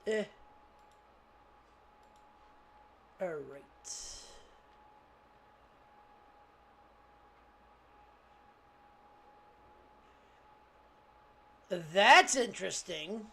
Eh. Alright. That's interesting.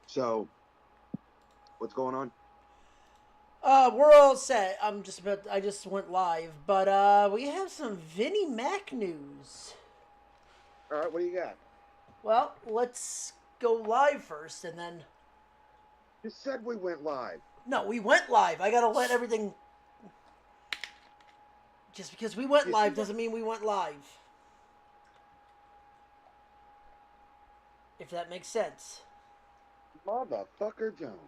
So, what's going on? We're all set. I just went live, but we have some Vinnie Mac news. All right, what do you got? Well, let's go live first, and then You said we went live. no, we went live. I gotta let everything. Just because we went You see live that? doesn't mean we went live. If that makes sense. Motherfucker Jones.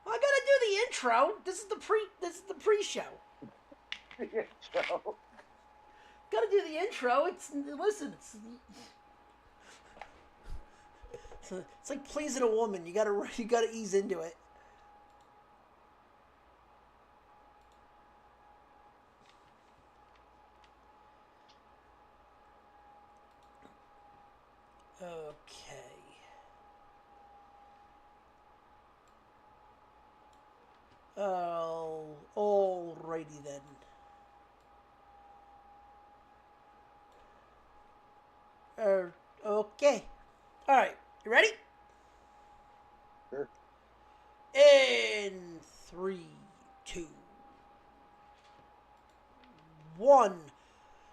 Well, I gotta do the intro. This is the pre-show. Joe. Gotta do the intro. It's like pleasing a woman. You gotta ease into it. Okay. Oh, alrighty then. Okay. All right. You ready? Sure. In three, two, one.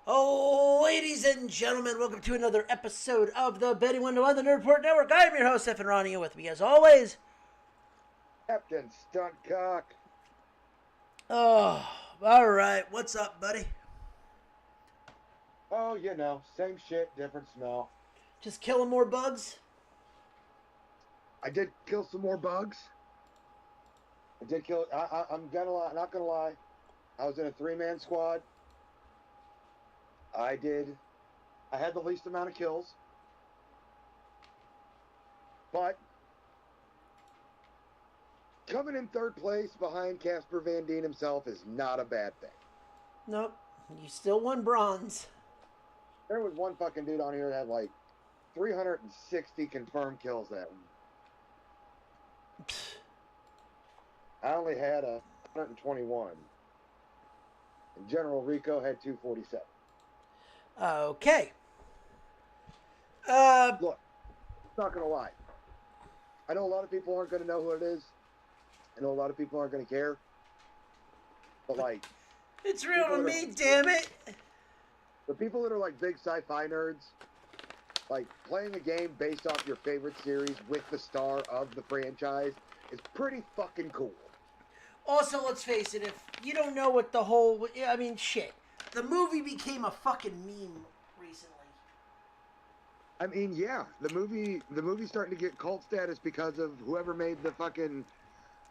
Oh, ladies and gentlemen, welcome to another episode of the Betting Window on the Nerd Report Network. I am your host, Stephen Ronnie, and with me, as always. Captain Stuntcock. Oh, all right. What's up, buddy? Oh, same shit, different smell. Just killing more bugs? I did kill some more bugs. I did kill. I'm gonna lie, not gonna lie. I was in a 3-man squad. I did. I had the least amount of kills, but coming in third place behind Casper Van Dien himself is not a bad thing. Nope. You still won bronze. There was one fucking dude on here that had like 360 confirmed kills that one. I only had 121. And General Rico had 247. Okay. Look, not gonna lie. I know a lot of people aren't gonna know who it is. I know a lot of people aren't gonna care. But like It's real people to that me, are damn it. the people that are like big sci-fi nerds, like playing a game based off your favorite series with the star of the franchise is pretty fucking cool. Also, let's face it, if you don't know what the whole. I mean, shit. The movie became a fucking meme recently. I mean, yeah, the movie's starting to get cult status because of whoever made the fucking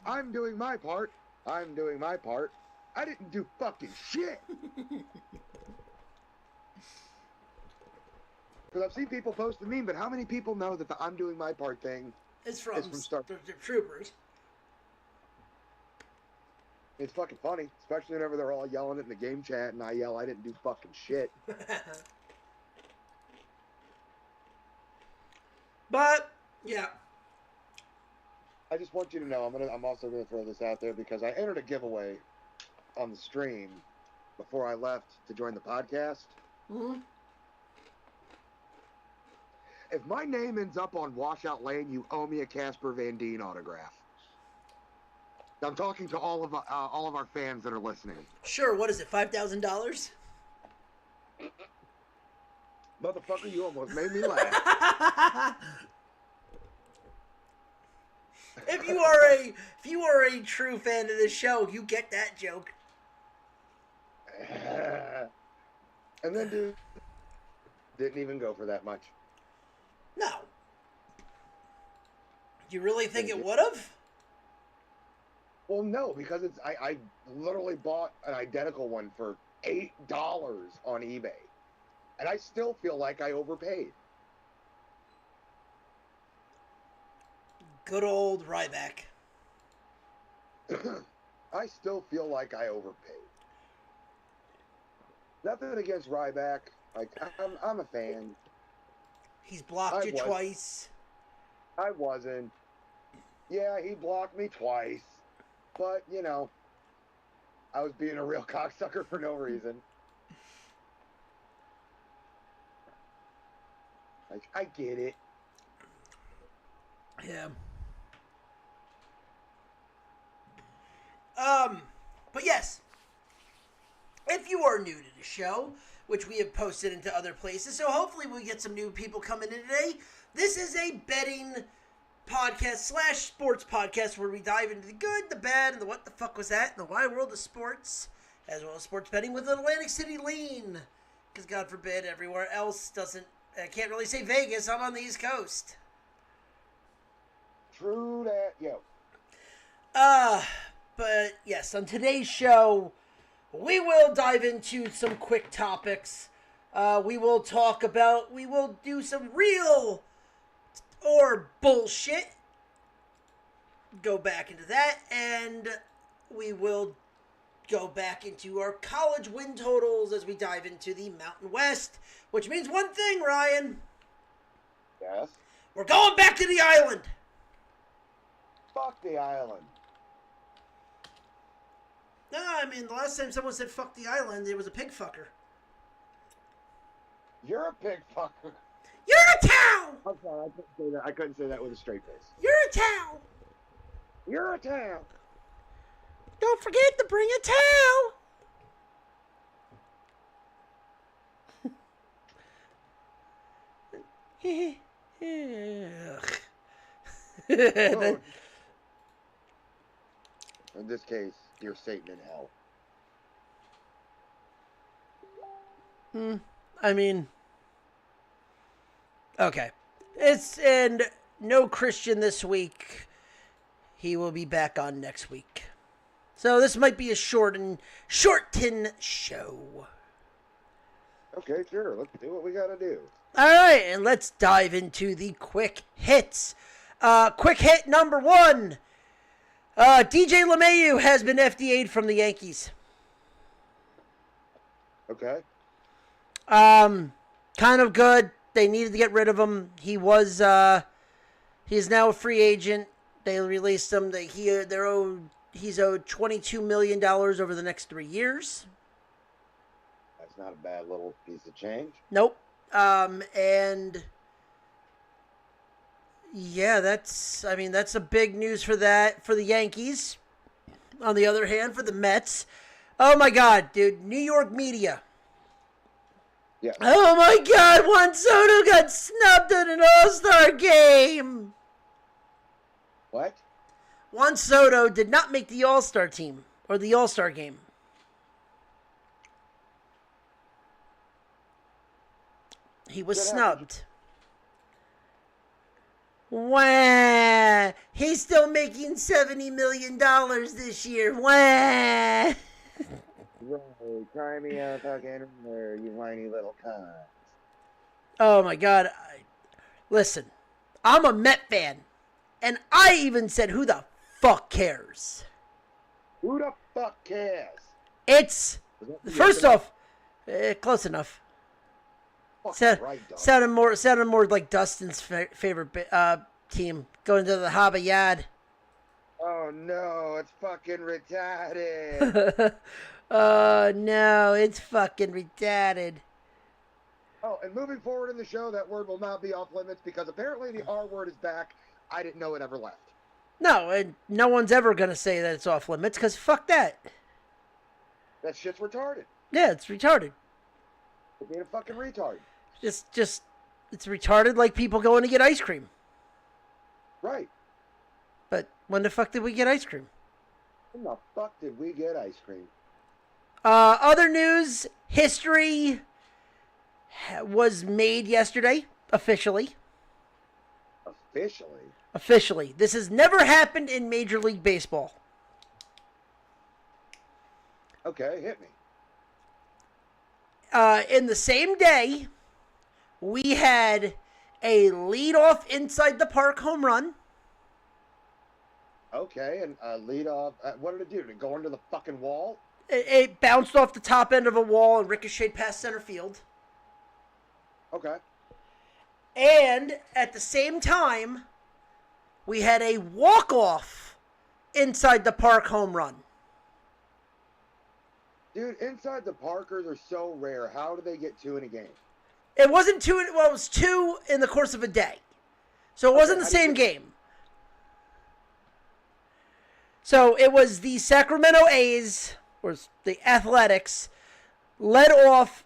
I'm doing my part. I'm doing my part. I didn't do fucking shit. Because I've seen people post the meme, but how many people know that the I'm doing my part thing It's is from from Star? the Troopers. It's fucking funny, especially whenever they're all yelling it in the game chat, and I yell, "I didn't do fucking shit." But, yeah. I just want you to know, I'm also gonna throw this out there because I entered a giveaway on the stream before I left to join the podcast. Mm-hmm. If my name ends up on Washout Lane, you owe me a Casper Van Dien autograph. I'm talking to all of our fans that are listening. Sure. What is it? $5,000? Motherfucker, you almost made me laugh. If you are a true fan of this show, you get that joke. And then, dude, didn't even go for that much. No. Do you really think it would have? Well, no, because I literally bought an identical one for $8 on eBay, and I still feel like I overpaid. Good old Ryback. I still feel like I overpaid. Nothing against Ryback. Like I'm a fan. He's blocked you twice. I wasn't. Yeah, he blocked me twice. But, you know, I was being a real cocksucker for no reason. Like, I get it. Yeah. But yes, if you are new to the show, which we have posted into other places, so hopefully we get some new people coming in today. This is a betting podcast / sports podcast where we dive into the good, the bad, and the what the fuck was that, and the wide world of sports, as well as sports betting with an Atlantic City lean. Because God forbid everywhere else doesn't, I can't really say Vegas, I'm on the East Coast. True that, yo. But yes, on today's show, we will dive into some quick topics. We will do some real or bullshit. Go back into that, and we will go back into our college win totals as we dive into the Mountain West, which means one thing, Ryan. Yes? We're going back to the island. Fuck the island. No, I mean, the last time someone said fuck the island, it was a pig fucker. You're a pig fucker. You're a towel! I'm sorry, I couldn't say that. I couldn't say that with a straight face. You're a towel! You're a towel. Don't forget to bring a towel! Oh. In this case, you're Satan in hell. I mean, okay. And no Christian this week. He will be back on next week. So this might be a shortened show. Okay, sure. Let's do what we gotta do. All right, and let's dive into the quick hits. Quick hit number 1. DJ LeMahieu has been FDA'd from the Yankees. Okay. Kind of good. They needed to get rid of him. He is now a free agent. They released him. He's owed $22 million over the next 3 years. That's not a bad little piece of change. Nope. And yeah, that's a big news for the Yankees. On the other hand, for the Mets, oh my God, dude, New York media. Yeah. Oh my God, Juan Soto got snubbed at an All-Star game. What? Juan Soto did not make the All-Star team or the All-Star game. He was snubbed. Wah! He's still making $70 million this year. Wah! Right, cry me out fucking there, you whiny little cunt. Oh my God. Listen, I'm a Met fan. And I even said, who the fuck cares? Who the fuck cares? It's, first off, close enough. Sounded more like Dustin's favorite team going to the Habayad. Oh no, it's fucking retarded. Oh no, it's fucking retarded. Oh, and moving forward in the show, that word will not be off limits because apparently the R word is back. I didn't know it ever left. No, and no one's ever going to say that it's off limits because fuck that. That shit's retarded. Yeah, it's retarded. You're being a fucking retard. Just, it's retarded like people going to get ice cream. Right. But when the fuck did we get ice cream? When the fuck did we get ice cream? Other news, history was made yesterday, officially. Officially? Officially. This has never happened in Major League Baseball. Okay, hit me. In the same day, we had a leadoff inside the park home run. Okay, and lead off. What did it do? Did it go into the fucking wall? It bounced off the top end of a wall and ricocheted past center field. Okay. And at the same time, we had a walk-off inside the park home run. Dude, inside the Parkers are so rare. How do they get two in a game? It wasn't two, well, it was two in the course of a day. So it wasn't the same game. So it was the Sacramento A's, or the Athletics, led off,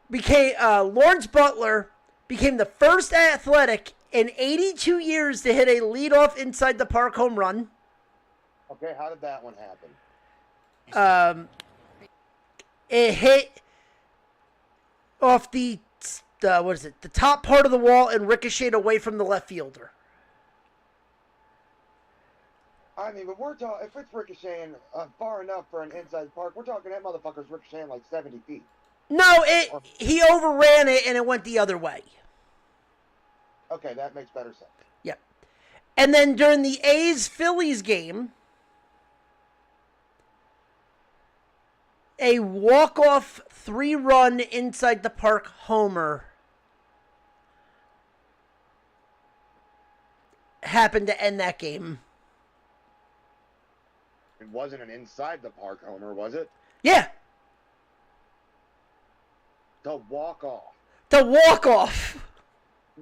Lawrence Butler became the first Athletic in 82 years to hit a leadoff inside the park home run. Okay, how did that one happen? It hit off the top part of the wall and ricocheted away from the left fielder. I mean, but we're talking, if it's ricocheting far enough for an inside park, we're talking that motherfucker's ricocheting like 70 feet. No, he overran it and it went the other way. Okay, that makes better sense. Yep. And then during the A's-Phillies game, a walk-off 3-run inside the park homer happened to end that game. It wasn't an inside the park homer, was it? Yeah. The walk-off. The walk-off.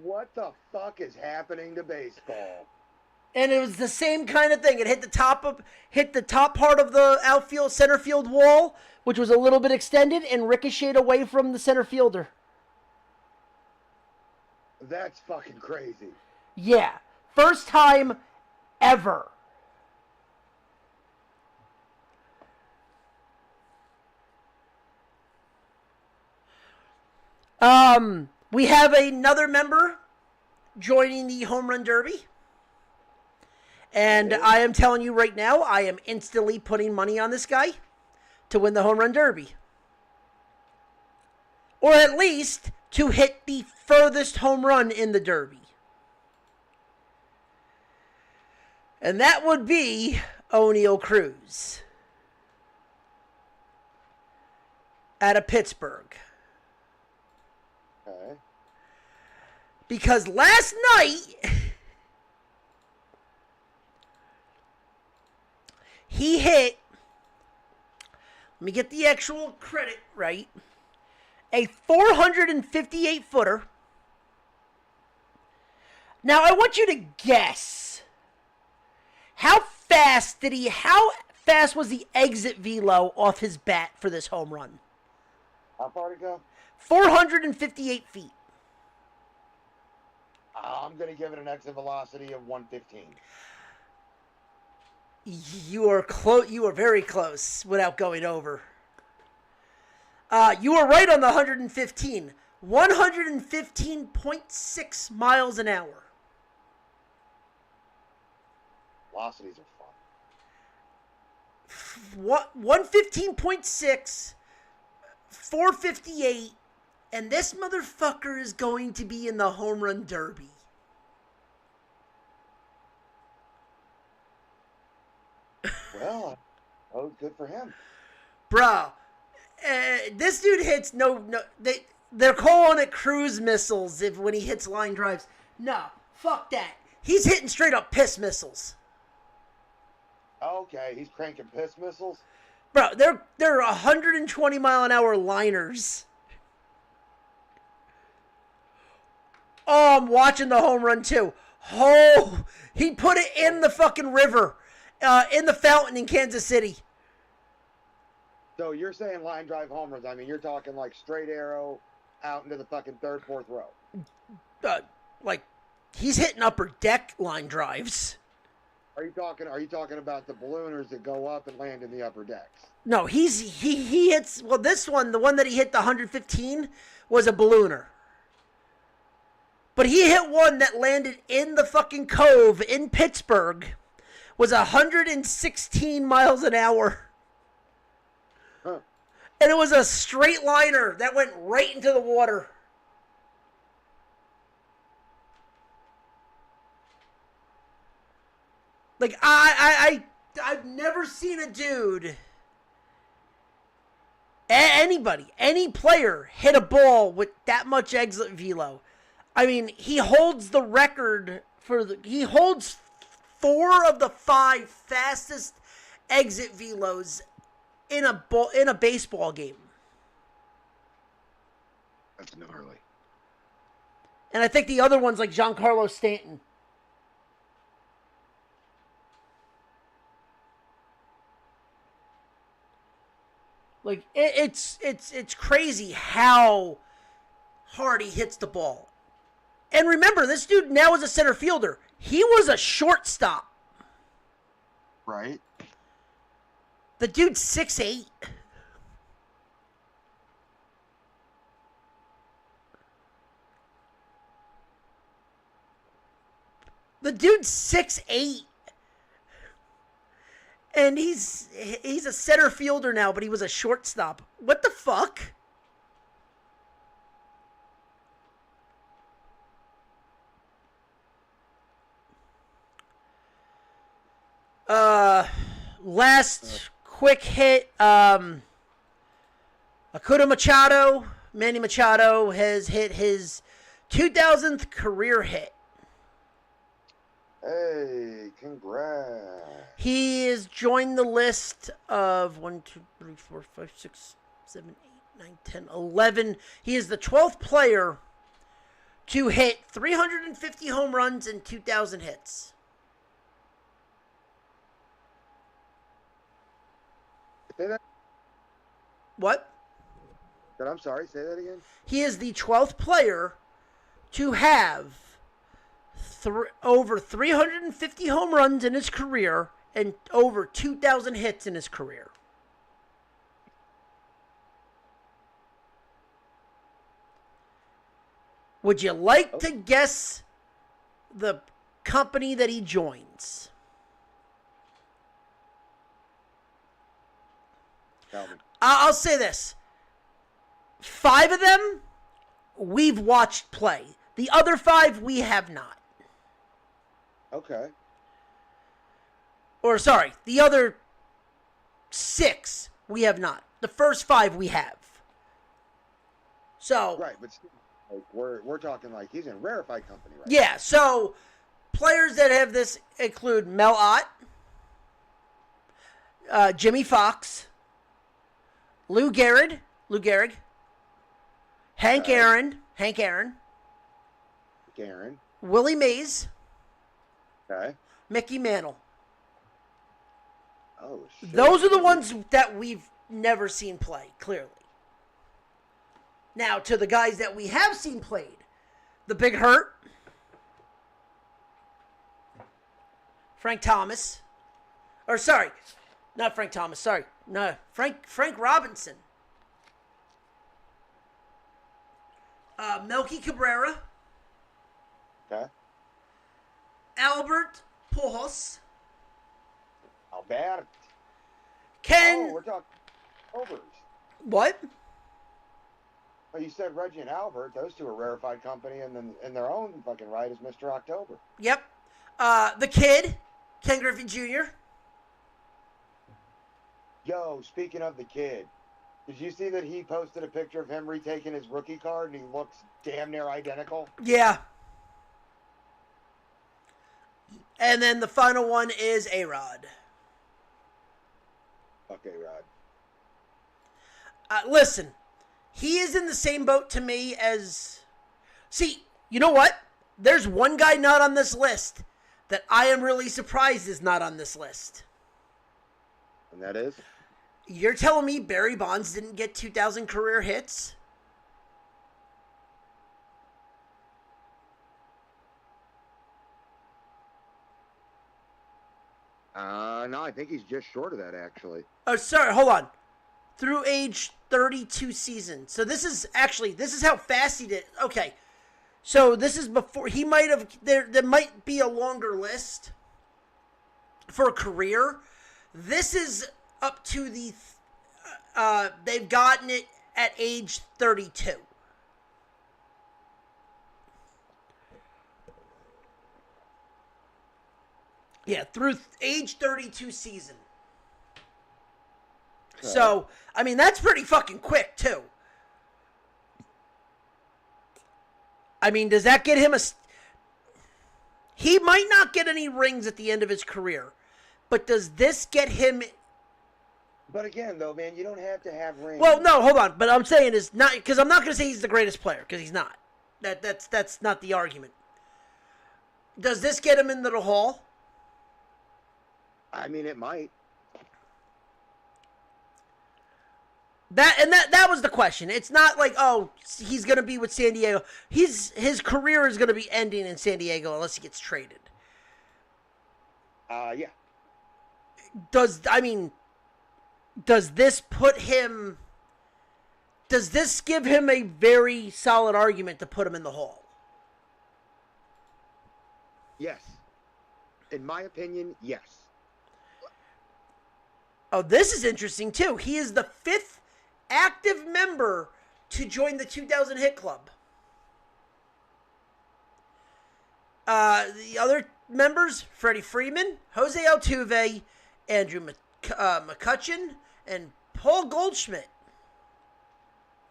What the fuck is happening to baseball? And it was the same kind of thing. It hit the top part of the outfield center field wall, which was a little bit extended, and ricocheted away from the center fielder. That's fucking crazy. Yeah. First time ever. We have another member joining the Home Run Derby. And I am telling you right now, I am instantly putting money on this guy to win the Home Run Derby. Or at least to hit the furthest home run in the Derby. And that would be O'Neal Cruz out of Pittsburgh. Okay. Because last night, he hit, let me get the actual credit right, a 458-footer. Now, I want you to guess, how fast was the exit velo off his bat for this home run? How far to go? 458 feet. I'm going to give it an exit velocity of 115. You are close. You are very close without going over. You were right on the 115. 115.6 miles an hour. Velocities are fun. 115.6, 458, and this motherfucker is going to be in the Home Run Derby. Well, oh, good for him. Bro, this dude hits they're calling it cruise missiles when he hits line drives. No, fuck that. He's hitting straight up piss missiles. Okay, he's cranking piss missiles. Bro, they're 120 mile an hour liners. Oh, I'm watching the home run too. Oh, he put it in the fucking river, in the fountain in Kansas City. So you're saying line drive homers. I mean, you're talking like straight arrow out into the fucking third, fourth row. Like, he's hitting upper deck line drives. Are you talking about the ballooners that go up and land in the upper decks? No, he hits, well, this one, the one that he hit the 115 was a ballooner. But he hit one that landed in the fucking cove in Pittsburgh, was 116 miles an hour. Huh. And it was a straight liner that went right into the water. Like, I've never seen a dude, anybody, any player hit a ball with that much exit velo. I mean, he holds the record he holds 4 of the 5 fastest exit velos in a baseball game. That's gnarly. And I think the other one's like Giancarlo Stanton. Like, it's crazy how hard he hits the ball. And remember, this dude now is a center fielder. He was a shortstop. Right. The dude's 6'8". The dude's 6'8". And he's a center fielder now, but he was a shortstop. What the fuck? Last quick hit, Manny Machado has hit his 2000th career hit. Hey, congrats. He has joined the list of 1, 2, 3, 4, 5, 6, 7, 8, 9, 10, 11. He is the 12th player to hit 350 home runs and 2,000 hits. Say that. What? I'm sorry, say that again. He is the 12th player to have over 350 home runs in his career and over 2,000 hits in his career. Would you like to guess the company that he joins? I'll say this. 5 of them we've watched play. The other 5 we have not. Okay. Or sorry, the other 6 we have not. The first 5 we have. So right, but still, like, we're talking like he's in a rarefied company, right? Yeah, so players that have this include Mel Ott, Jimmy Fox, Lou Gehrig, Hank Aaron, Willie Mays, Okay. Mickey Mantle. Oh shit. Those are the ones that we've never seen play, clearly. Now, to the guys that we have seen played, the Big Hurt, Frank Thomas, or sorry, not Frank Thomas, sorry, no, Frank Robinson, Melky Cabrera, Okay. Albert Pujols, Albert. Ken. Oh, we're talking overs. What? Well, you said Reggie and Albert. Those two are rarefied company, and then in their own fucking right is Mr. October. Yep. The Kid, Ken Griffey Jr. Yo, speaking of the Kid, did you see that he posted a picture of him retaking his rookie card, and he looks damn near identical? Yeah. And then the final one is A-Rod. Okay, Rod. Listen, he is in the same boat to me as... See, you know what? There's one guy not on this list that I am really surprised is not on this list. And that is? You're telling me Barry Bonds didn't get 2,000 career hits? No, I think he's just short of that, actually. Oh, sorry, hold on. Through age 32 seasons. So this is how fast he did. Okay. So this is before, he might have, there might be a longer list for a career. This is up to the, they've gotten it at age 32. Yeah, through age 32 season. Okay. So, I mean, that's pretty fucking quick, too. I mean, does that get him a... He might not get any rings at the end of his career, but does this get him... But again, though, man, you don't have to have rings. Well, no, hold on. But I'm saying is not... Because I'm not going to say he's the greatest player, because he's not. That's not the argument. Does this get him into the Hall? I mean, it might. That was the question. It's not like, oh, he's going to be with San Diego. His career is going to be ending in San Diego unless he gets traded. Yeah. Does this put him... Does this give him a very solid argument to put him in the Hall? Yes. In my opinion, yes. Oh, this is interesting, too. He is the 5th active member to join the 2,000 Hit Club. The other members, Freddie Freeman, Jose Altuve, Andrew McCutchen, and Paul Goldschmidt.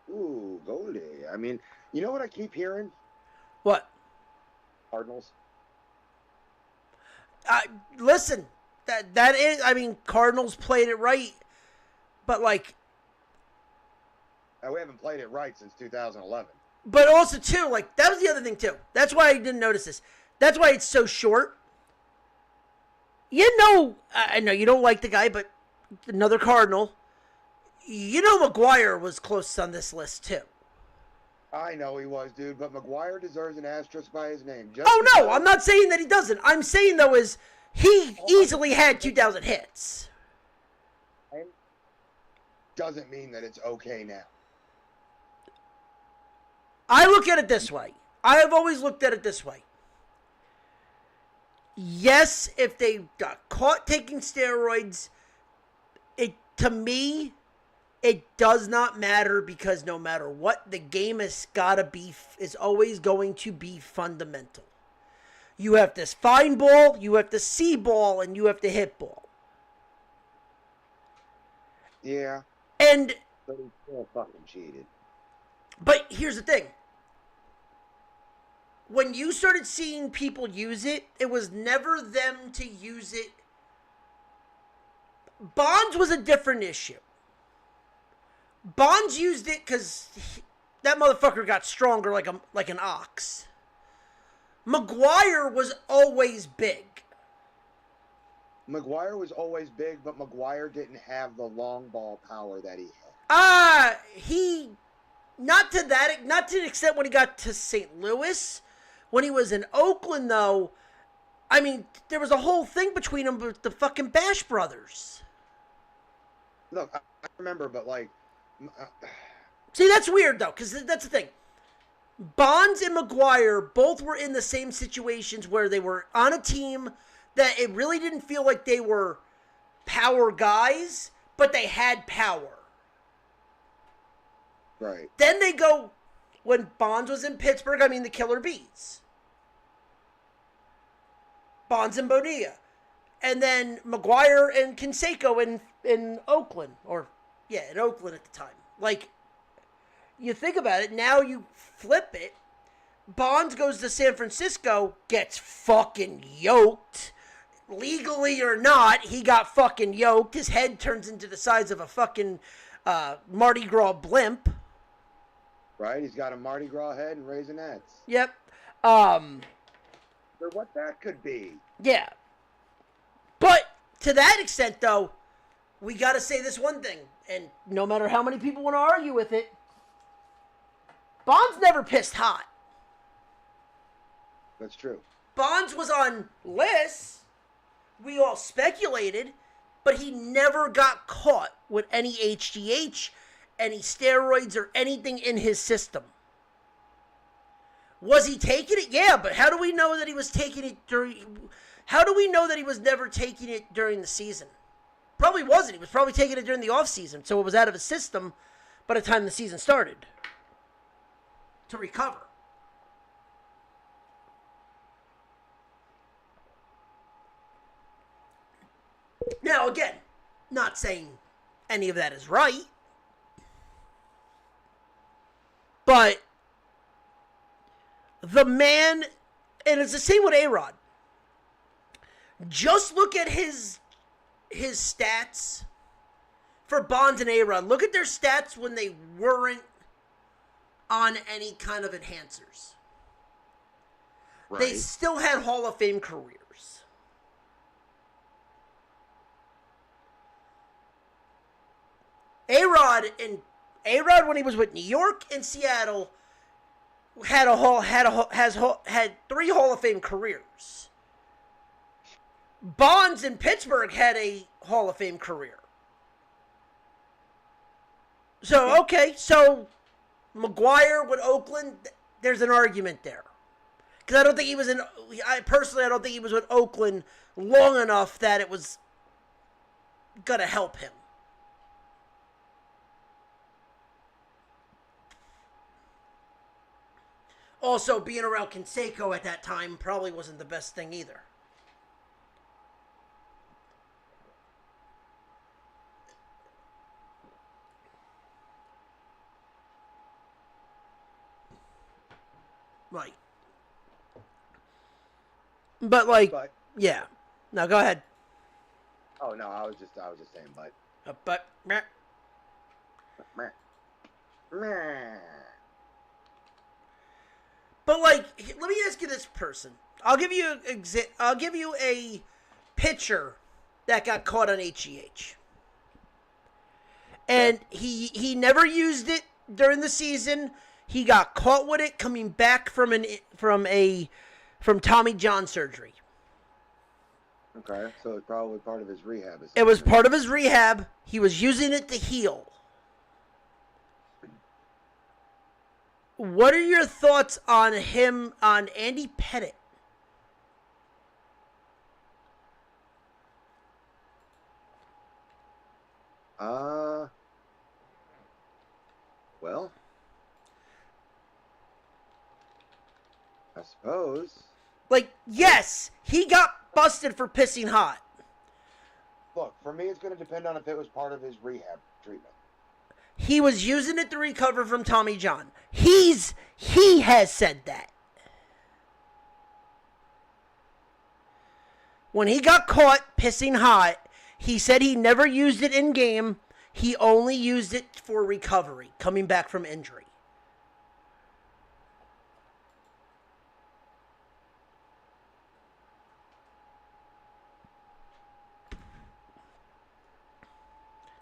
Ooh, Goldie. I mean, you know what I keep hearing? What? Cardinals. Listen, that is, I mean, Cardinals played it right, but like... We haven't played it right since 2011. But also, too, like, that was the other thing, too. That's why I didn't notice this. That's why it's so short. You know, I know you don't like the guy, but another Cardinal. You know McGuire was close on this list, too. I know he was, dude, but McGuire deserves an asterisk by his name. No, I'm not saying that he doesn't. I'm saying, though, is he easily had 2,000 hits. Doesn't mean that it's okay now. I look at it this way. I have always looked at it this way. Yes, if they got caught taking steroids, to me, it does not matter because no matter what, the game is always going to be fundamental. You have to find ball, you have to see ball, and you have to hit ball. Yeah. And... But he's still fucking cheated. But here's the thing. When you started seeing people use it, it was never them to use it. Bonds was a different issue. Bonds used it because that motherfucker got stronger like an ox. McGuire was always big. McGuire was always big, but McGuire didn't have the long ball power that he had. Not to the extent when he got to St. Louis. When he was in Oakland, though, I mean, there was a whole thing between him with the fucking Bash Brothers. Look, I remember, but like... See, that's weird, though, because that's the thing. Bonds and McGuire both were in the same situations where they were on a team that it really didn't feel like they were power guys, but they had power. Right. Then they go, when Bonds was in Pittsburgh, I mean the Killer Bees. Bonds and Bonilla. And then McGuire and Canseco in Oakland. In Oakland at the time. Like, you think about it, now you flip it. Bonds goes to San Francisco, gets fucking yoked. Legally or not, he got fucking yoked. His head turns into the size of a fucking Mardi Gras blimp. Right, he's got a Mardi Gras head and raisinets. Yep. For what that could be. Yeah. But to that extent, though, we got to say this one thing, and no matter how many people want to argue with it, Bonds never pissed hot. That's true. Bonds was on lists. We all speculated, but he never got caught with any HGH, any steroids, or anything in his system. Was he taking it? Yeah, but how do we know that he was taking it during... How do we know that he was never taking it during the season? Probably wasn't. He was probably taking it during the offseason, so it was out of his system by the time the season started to recover. Now, again, not saying any of that is right, but the man, and it's the same with A-Rod. Just look at his stats for Bonds and A-Rod. Look at their stats when they weren't on any kind of enhancers. Right. They still had Hall of Fame careers. A-Rod when he was with New York and Seattle had 3 Hall of Fame careers. Bonds in Pittsburgh had a Hall of Fame career. So, okay, so McGuire with Oakland, there's an argument there. Because I don't think he was I don't think he was with Oakland long enough that it was going to help him. Also, being around Canseco at that time probably wasn't the best thing either. Right. But yeah. Now go ahead. Oh no, I was just saying, but. Meh. But let me ask you this person. I'll give you a pitcher that got caught on HGH. And he never used it during the season. He got caught with it coming back from Tommy John surgery. Okay, so it's probably part of his rehab. It was part of his rehab. He was using it to heal. What are your thoughts on Andy Pettitte? Well, I suppose. Yes, he got busted for pissing hot. Look, for me, it's going to depend on if it was part of his rehab treatment. He was using it to recover from Tommy John. He has said that. When he got caught pissing hot, he said he never used it in game. He only used it for recovery, coming back from injury.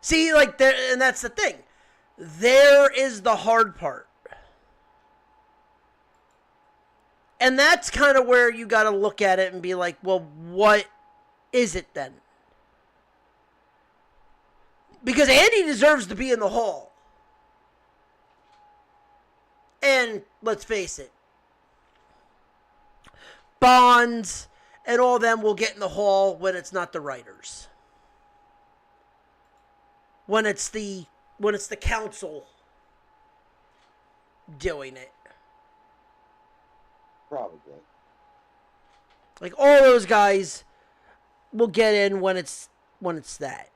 See, and that's the thing. There is the hard part. And that's kind of where you got to look at it and be like, well, what is it then? Because Andy deserves to be in the Hall. And let's face it, Bonds and all them will get in the Hall when it's not the writers. When it's the council doing it. Probably. All those guys will get in when it's that.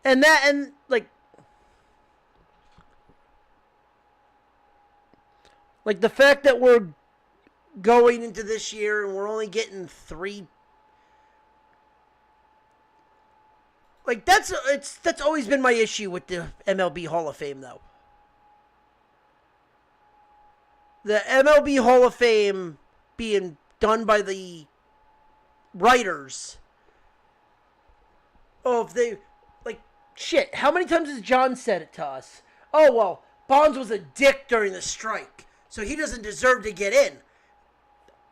And the fact that we're going into this year and we're only getting 3 Like, that's always been my issue with the MLB Hall of Fame, though. The MLB Hall of Fame being done by the writers. Oh, if they... Like, shit, how many times has John said it to us? Oh, well, Bonds was a dick during the strike, so he doesn't deserve to get in.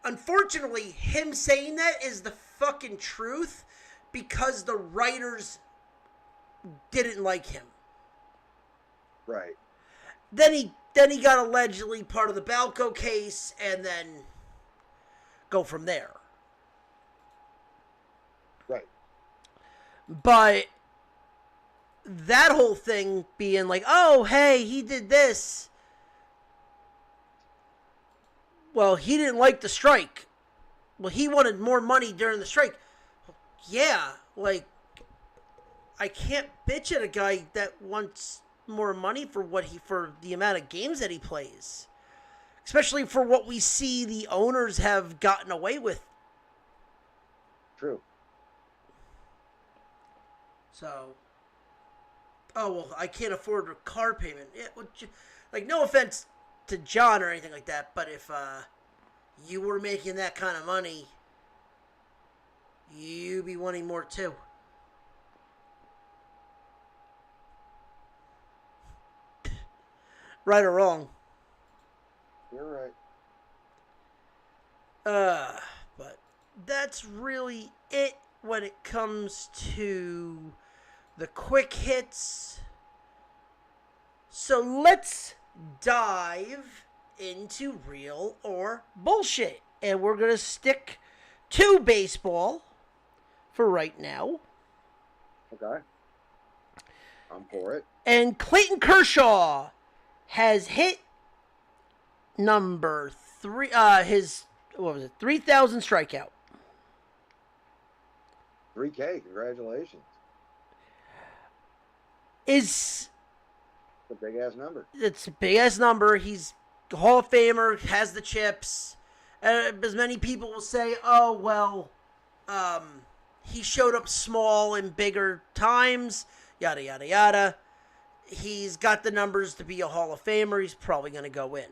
Unfortunately, him saying that is the fucking truth because the writers didn't like him. Right. Then he got allegedly part of the Balco case, and then go from there. Right. But that whole thing being like, oh, hey, he did this. Well, he didn't like the strike. Well, he wanted more money during the strike. Yeah, like, I can't bitch at a guy that wants more money for the amount of games that he plays. Especially for what we see the owners have gotten away with. True. So, oh, well, I can't afford a car payment. Like, no offense to John or anything like that, but if you were making that kind of money, you'd be wanting more too. Right or wrong. You're right. But that's really it when it comes to the quick hits. So let's dive into real or bullshit. And we're going to stick to baseball for right now. Okay. I'm for it. And Clayton Kershaw has hit number 3, his, 3,000 strikeout. 3K, congratulations. It's a big ass number. It's a big ass number. He's a Hall of Famer, has the chips. As many people will say, oh, well, he showed up small in bigger times, yada, yada, yada. He's got the numbers to be a Hall of Famer. He's probably going to go in.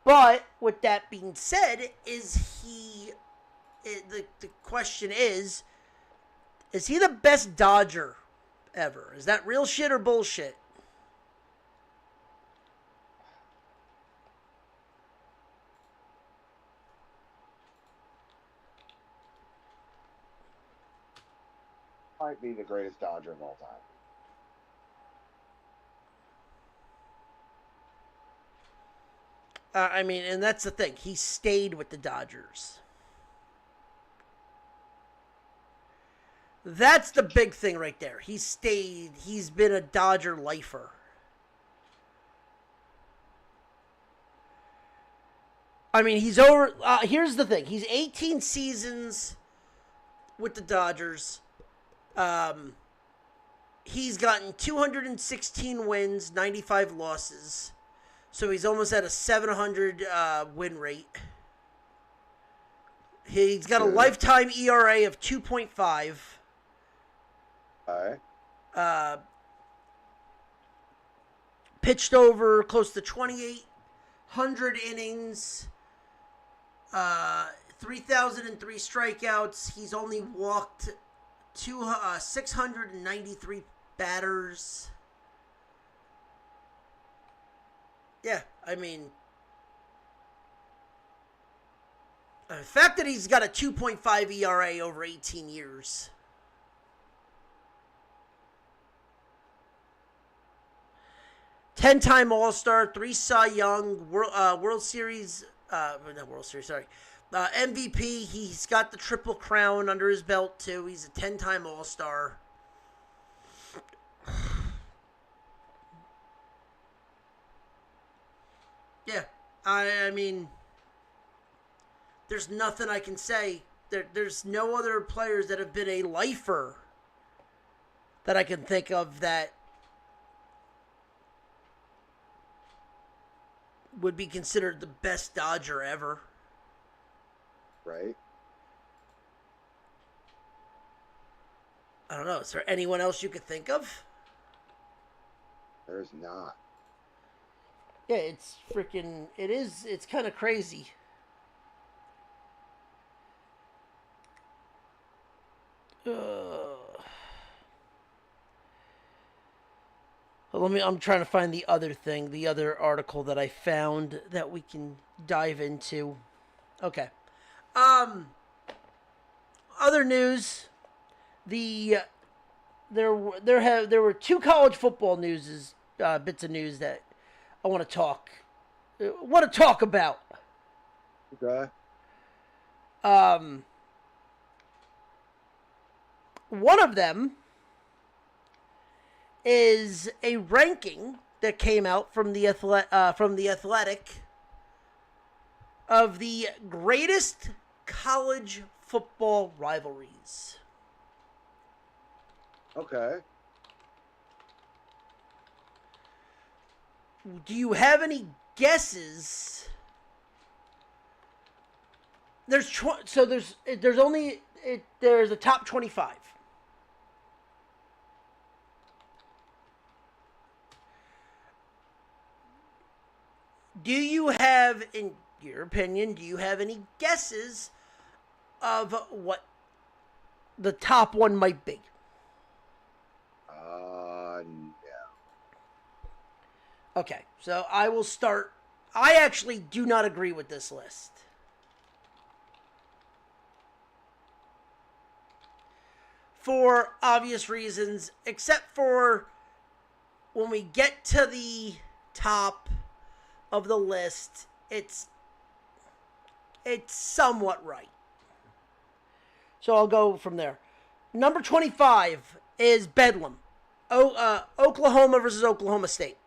But with that being said, the question is he the best Dodger ever? Is that real shit or bullshit? Might be the greatest Dodger of all time. I mean, and that's the thing. He stayed with the Dodgers. That's the big thing right there. He stayed. He's been a Dodger lifer. I mean, he's over. Here's the thing. He's 18 seasons with the Dodgers. He's gotten 216 wins, 95 losses. So he's almost at a 700 win rate. He's got a lifetime ERA of 2.5. All right. Pitched over close to 2,800 innings. 3,003 strikeouts. He's only walked 693 batters. Yeah, I mean, the fact that he's got a 2.5 ERA over 18 years. Ten-time All-Star, 3 Cy Young, World Series, not World Series, sorry. MVP, he's got the Triple Crown under his belt, too. He's a 10-time All-Star. Yeah, I mean, there's nothing I can say. There's no other players that have been a lifer that I can think of that would be considered the best Dodger ever. Right. I don't know. Is there anyone else you could think of? There's not. Yeah, it's freaking. It is. It's kind of crazy. I'm trying to find the other thing, the other article that I found that we can dive into. Okay. Other news. There were two college football bits of news that I want to talk about. Okay. One of them is a ranking that came out from the Athletic of the greatest college football rivalries. Okay. Do you have any guesses? There's a top 25. Do you have, in your opinion, any guesses of what the top one might be? No. Okay, so I will start. I actually do not agree with this list. For obvious reasons, except for when we get to the top of the list, it's somewhat right. So I'll go from there. Number 25 is Bedlam. Oklahoma versus Oklahoma State.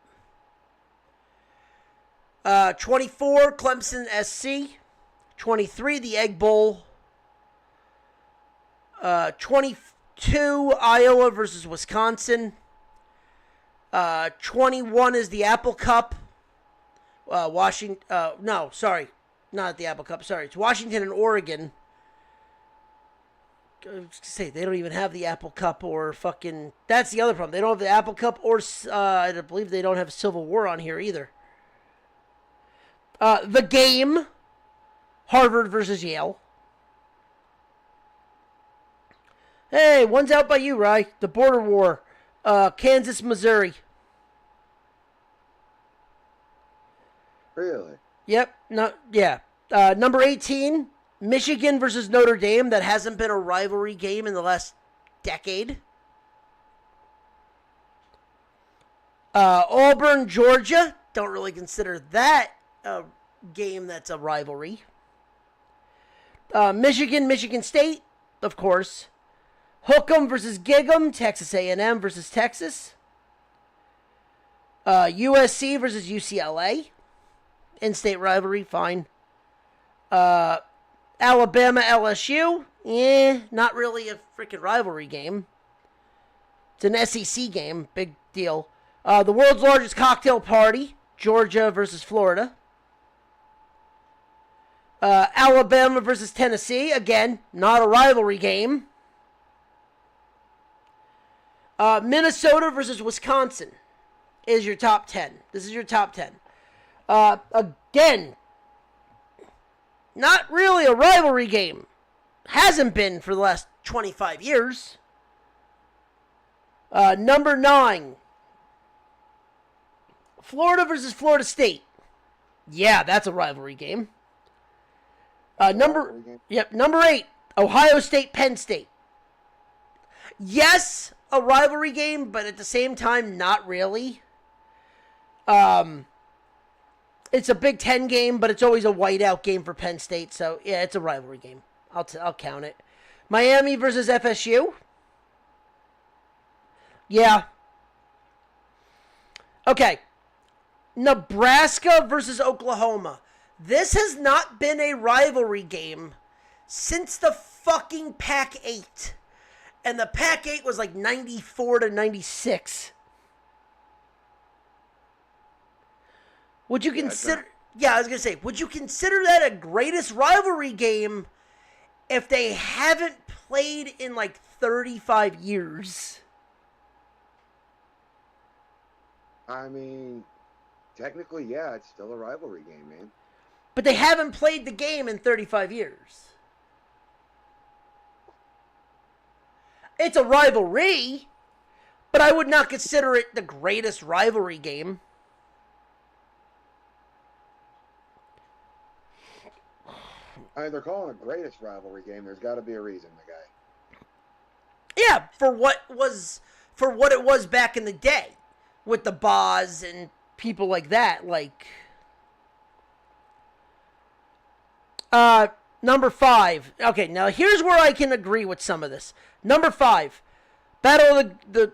24, Clemson SC. 23, the Egg Bowl. 22, Iowa versus Wisconsin. 21 is the Apple Cup. Washington. No, sorry, not the Apple Cup. Sorry, it's Washington and Oregon. I was gonna say they don't even have the Apple Cup or fucking. That's the other problem. They don't have the Apple Cup or I believe they don't have Civil War on here either. The Game, Harvard versus Yale. Hey, one's out by you, Rye. The Border War, Kansas, Missouri. Really? Yep. No. Yeah. Number 18, Michigan versus Notre Dame. That hasn't been a rivalry game in the last decade. Auburn, Georgia. Don't really consider that a game that's a rivalry. Michigan State, of course. Hook'em versus Gig'em. Texas A&M versus Texas. USC versus UCLA. In-state rivalry, fine. Alabama, LSU. Not really a freaking rivalry game. It's an SEC game. Big deal. The world's largest cocktail party. Georgia versus Florida. Alabama versus Tennessee. Again, not a rivalry game. Minnesota versus Wisconsin is your top 10. This is your top 10. Again, not really a rivalry game. Hasn't been for the last 25 years. Number 9. Florida versus Florida State. Yeah, that's a rivalry game. Number 8. Ohio State, Penn State. Yes, a rivalry game, but at the same time, not really. It's a Big Ten game, but it's always a whiteout game for Penn State. So, yeah, it's a rivalry game. I'll count it. Miami versus FSU. Yeah. Okay. Nebraska versus Oklahoma. This has not been a rivalry game since the fucking Pac-8. And the Pac-8 was like 94 to 96. Would you consider... Yeah, I was going to say, would you consider that a greatest rivalry game if they haven't played in like 35 years. I mean, technically, yeah, it's still a rivalry game, man. But they haven't played the game in 35 years. It's a rivalry, but I would not consider it the greatest rivalry game. I mean, they're calling it greatest rivalry game. There's got to be a reason, my guy. Yeah, for what it was back in the day with the Boz and people like that. Like, number 5. Okay, now here's where I can agree with some of this. Number 5, Battle of the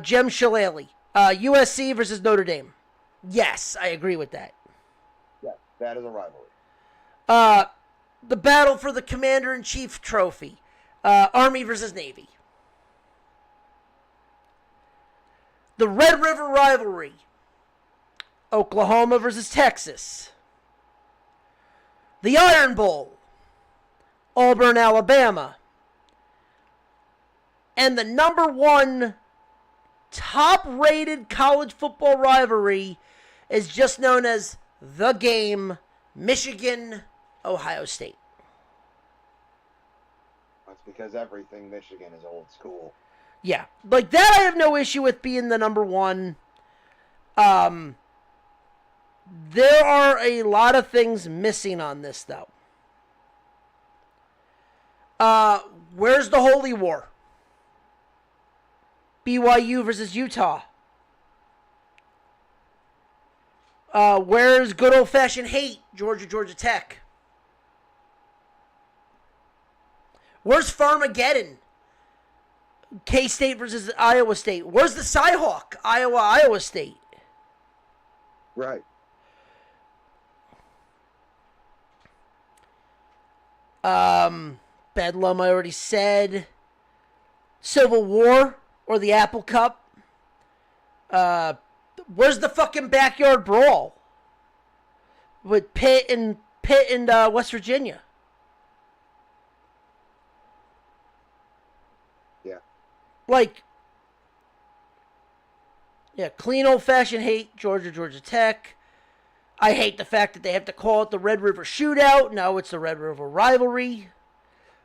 Gem Shillelagh, USC versus Notre Dame. Yes, I agree with that. Yeah, that is a rivalry. The battle for the Commander-in-Chief trophy, Army versus Navy. The Red River rivalry, Oklahoma versus Texas. The Iron Bowl, Auburn, Alabama. And the number 1 top-rated college football rivalry is just known as the game, Michigan, Ohio State. That's because everything Michigan is old school. Yeah, like that I have no issue with being the number 1. There are a lot of things missing on this, though. Where's the Holy War? BYU versus Utah. Where's good old-fashioned hate? Georgia Tech. Where's Farmageddon? K-State versus Iowa State. Where's the Cyhawk? Iowa State. Right. Bedlam, I already said. Civil War or the Apple Cup. Where's the fucking backyard brawl with Pitt and West Virginia? Yeah. Like, yeah, clean old-fashioned hate, Georgia Tech. I hate the fact that they have to call it the Red River Shootout. No, it's the Red River Rivalry.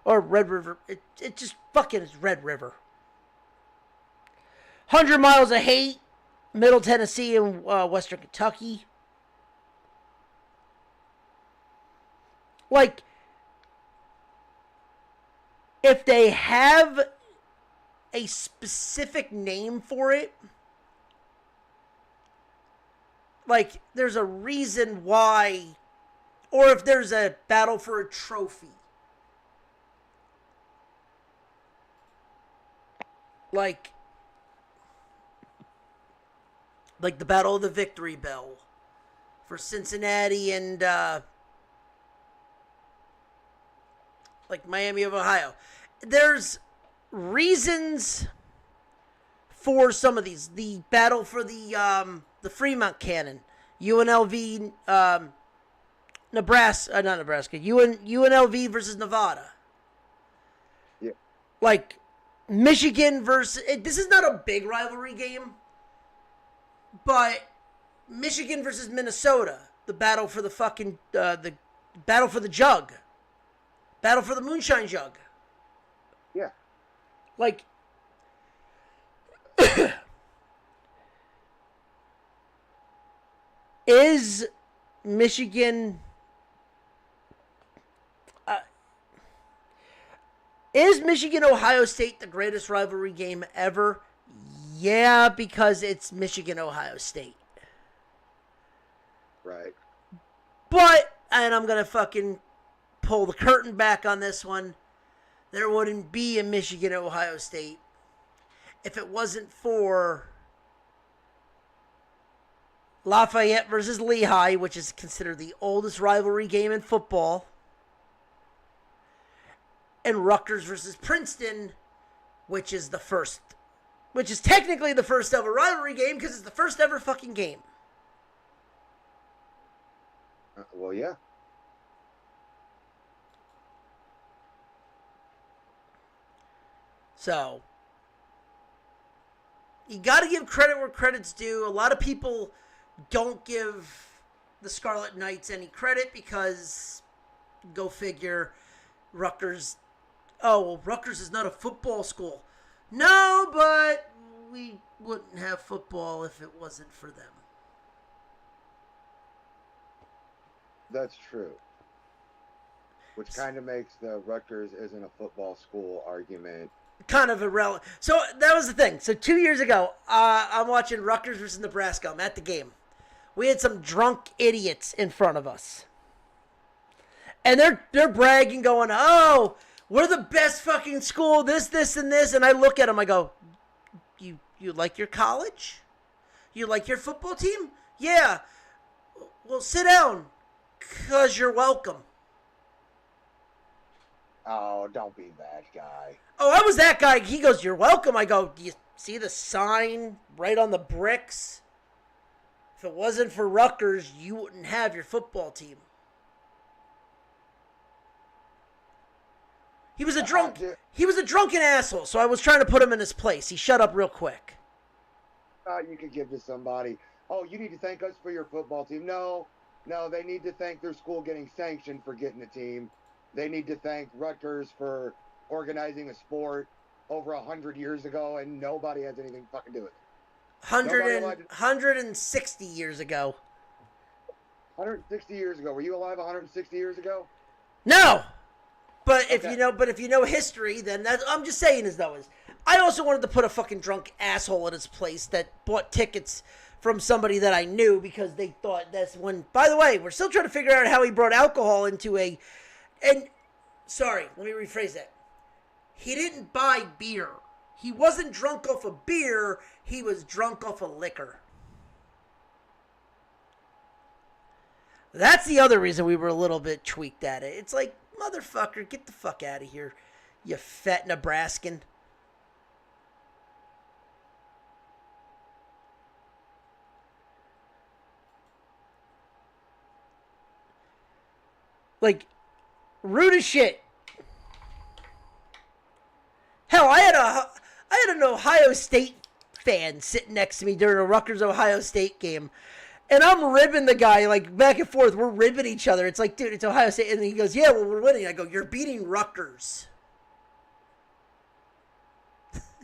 Or Red River. It just fucking is Red River. 100 Miles of Hate, Middle Tennessee and Western Kentucky. Like, if they have a specific name for it, like, there's a reason why, or if there's a battle for a trophy. Like the Battle of the Victory Bell for Cincinnati and, like, Miami of Ohio. There's reasons for some of these. The battle for the Fremont Cannon, UNLV, Nebraska, not Nebraska, UNLV versus Nevada. Yeah. Like, Michigan versus, this is not a big rivalry game, but Michigan versus Minnesota, the battle for the fucking, the battle for the jug, battle for the moonshine jug. Yeah. Like, is Michigan, Ohio State the greatest rivalry game ever? Yeah, because it's Michigan, Ohio State. Right. But, and I'm going to fucking pull the curtain back on this one, there wouldn't be a Michigan, Ohio State if it wasn't for Lafayette versus Lehigh, which is considered the oldest rivalry game in football, and Rutgers versus Princeton, which is technically the first ever rivalry game because it's the first ever fucking game. Well, yeah. So, you got to give credit where credit's due. A lot of people don't give the Scarlet Knights any credit because, go figure, Rutgers is not a football school. No, but we wouldn't have football if it wasn't for them. That's true. Which kind of makes the Rutgers isn't a football school argument kind of irrelevant. So that was the thing. So 2 years ago, I'm watching Rutgers versus Nebraska. I'm at the game. We had some drunk idiots in front of us. And they're bragging, going, oh, we're the best fucking school, this, and this. And I look at them, I go, you like your college? You like your football team? Yeah. Well, sit down, because you're welcome. Oh, don't be that guy. Oh, I was that guy. He goes, you're welcome. I go, do you see the sign right on the bricks? If it wasn't for Rutgers, you wouldn't have your football team. He was a drunken asshole, so I was trying to put him in his place. He shut up real quick. You could give to somebody, oh, you need to thank us for your football team. No, they need to thank their school getting sanctioned for getting a team. They need to thank Rutgers for organizing a sport over 100 years ago, and nobody has anything to fucking do with it. 160 years ago. 160 years ago. Were you alive 160 years ago? No. But if you know history, then I'm just saying as though is. I also wanted to put a fucking drunk asshole in his place that bought tickets from somebody that I knew because they thought that's when. By the way, we're still trying to figure out how he brought alcohol into a. And sorry, let me rephrase that. He didn't buy beer. He wasn't drunk off of beer. He was drunk off of liquor. That's the other reason we were a little bit tweaked at it. It's like, motherfucker, get the fuck out of here, you fat Nebraskan. Like, rude as shit. Hell, I had an Ohio State fan sitting next to me during a Rutgers-Ohio State game. And I'm ribbing the guy, like, back and forth. We're ribbing each other. It's like, dude, it's Ohio State. And he goes, yeah, well, we're winning. I go, you're beating Rutgers.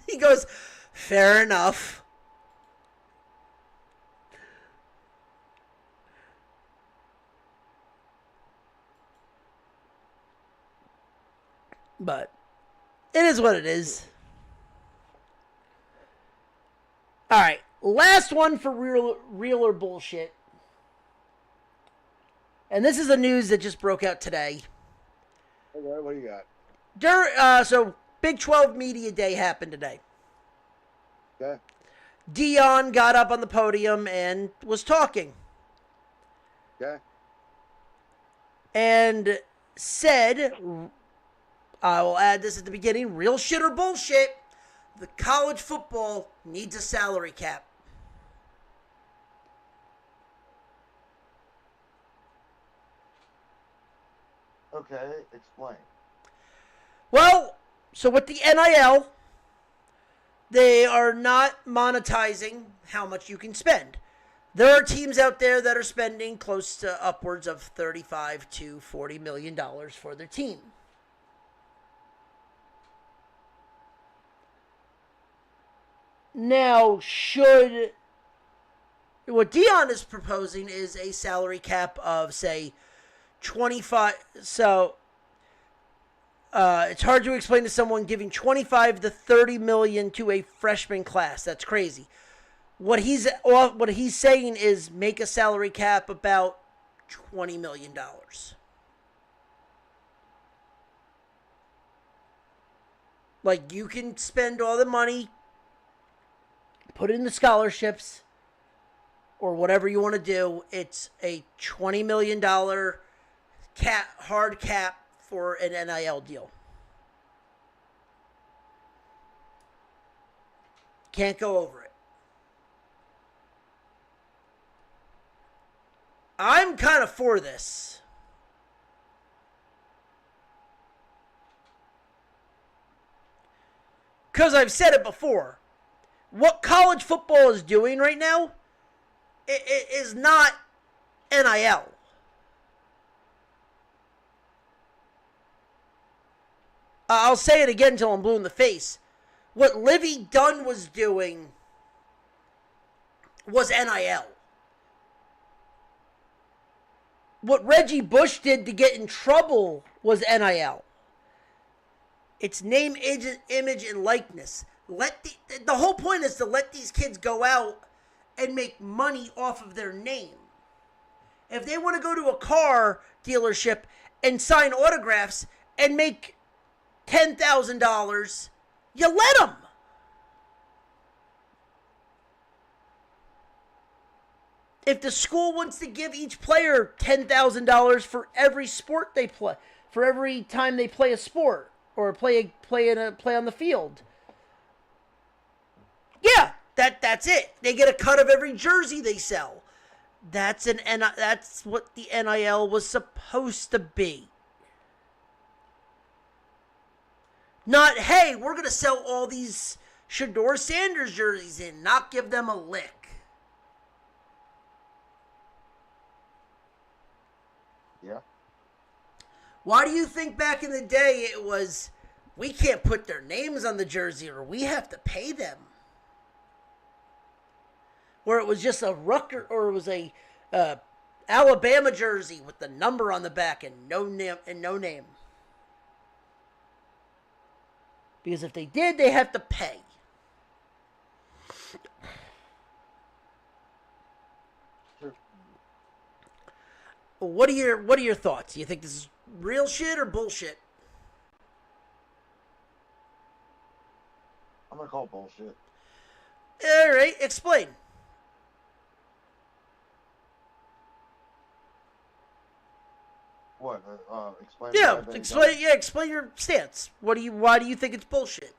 He goes, fair enough. But it is what it is. All right. Last one for real or bullshit. And this is the news that just broke out today. Okay, what do you got? So, Big 12 Media Day happened today. Okay. Dion got up on the podium and was talking. Okay. And said, I will add this at the beginning, real shit or bullshit, the college football needs a salary cap. Okay, explain. Well, so with the NIL, they are not monetizing how much you can spend. There are teams out there that are spending close to upwards of $35 to $40 million for their team. Now, what Dion is proposing is a salary cap of, say, 25. So it's hard to explain to someone giving 25 to 30 million to a freshman class. That's crazy. What he's saying is make a salary cap about $20 million. Like, you can spend all the money, put it in the scholarships, or whatever you want to do. It's a $20 million hard cap for an NIL deal. Can't go over it. I'm kind of for this. Because I've said it before. What college football is doing right now it is not NIL. I'll say it again until I'm blue in the face. What Livy Dunn was doing was NIL. What Reggie Bush did to get in trouble was NIL. It's name, image, and likeness. The whole point is to let these kids go out and make money off of their name. If they want to go to a car dealership and sign autographs and make $10,000, you let them. If the school wants to give each player $10,000 for every sport they play, for every time they play a sport or play on the field, yeah, that's it. They get a cut of every jersey they sell. That's what the NIL was supposed to be. Not, hey, we're going to sell all these Shedeur Sanders jerseys and not give them a lick. Yeah. Why do you think back in the day it was, we can't put their names on the jersey or we have to pay them? Where it was just a Rutgers, or it was a Alabama jersey with the number on the back and no name. Because if they did, they have to pay. Sure. What are your thoughts? Do you think this is real shit or bullshit? I'm gonna call it bullshit. All right, explain. What? Explain. Yeah, explain. Yeah, explain your stance. Why do you think it's bullshit?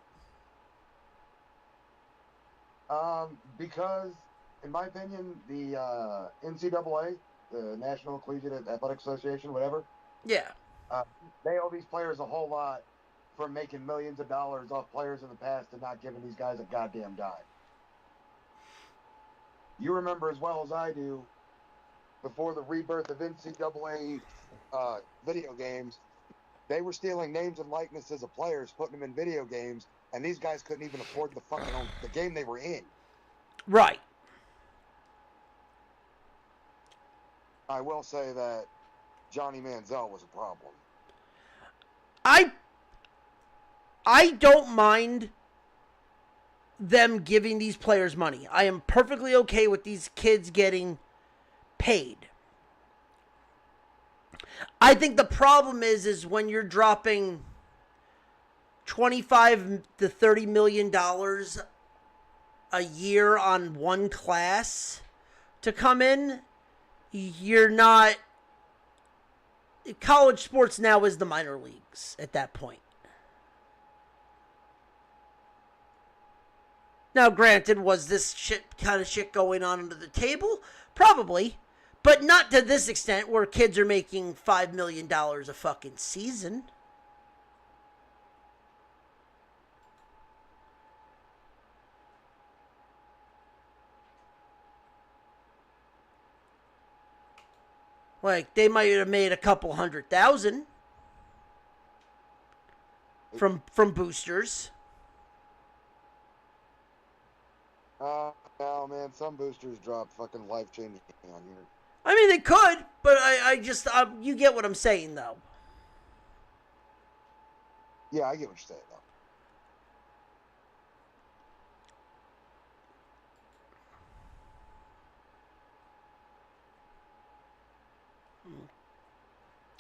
Because, in my opinion, the NCAA, the National Collegiate Athletic Association, whatever. Yeah. They owe these players a whole lot for making millions of dollars off players in the past and not giving these guys a goddamn dime. You remember as well as I do, before the rebirth of NCAA video games, they were stealing names and likenesses of players, putting them in video games, and these guys couldn't even afford the game they were in. Right. I will say that Johnny Manziel was a problem. I don't mind them giving these players money. I am perfectly okay with these kids getting paid. I think the problem is when you're dropping $25 to $30 million a year on one class to come in, you're not. College sports now is the minor leagues at that point. Now, granted, was this kind of shit going on under the table? Probably. But not to this extent where kids are making $5 million a fucking season. Like, they might have made a couple $100,000 from boosters. No, man, some boosters drop fucking life-changing on here. I mean, they could, but I just, you get what I'm saying, though. Yeah, I get what you're saying, though.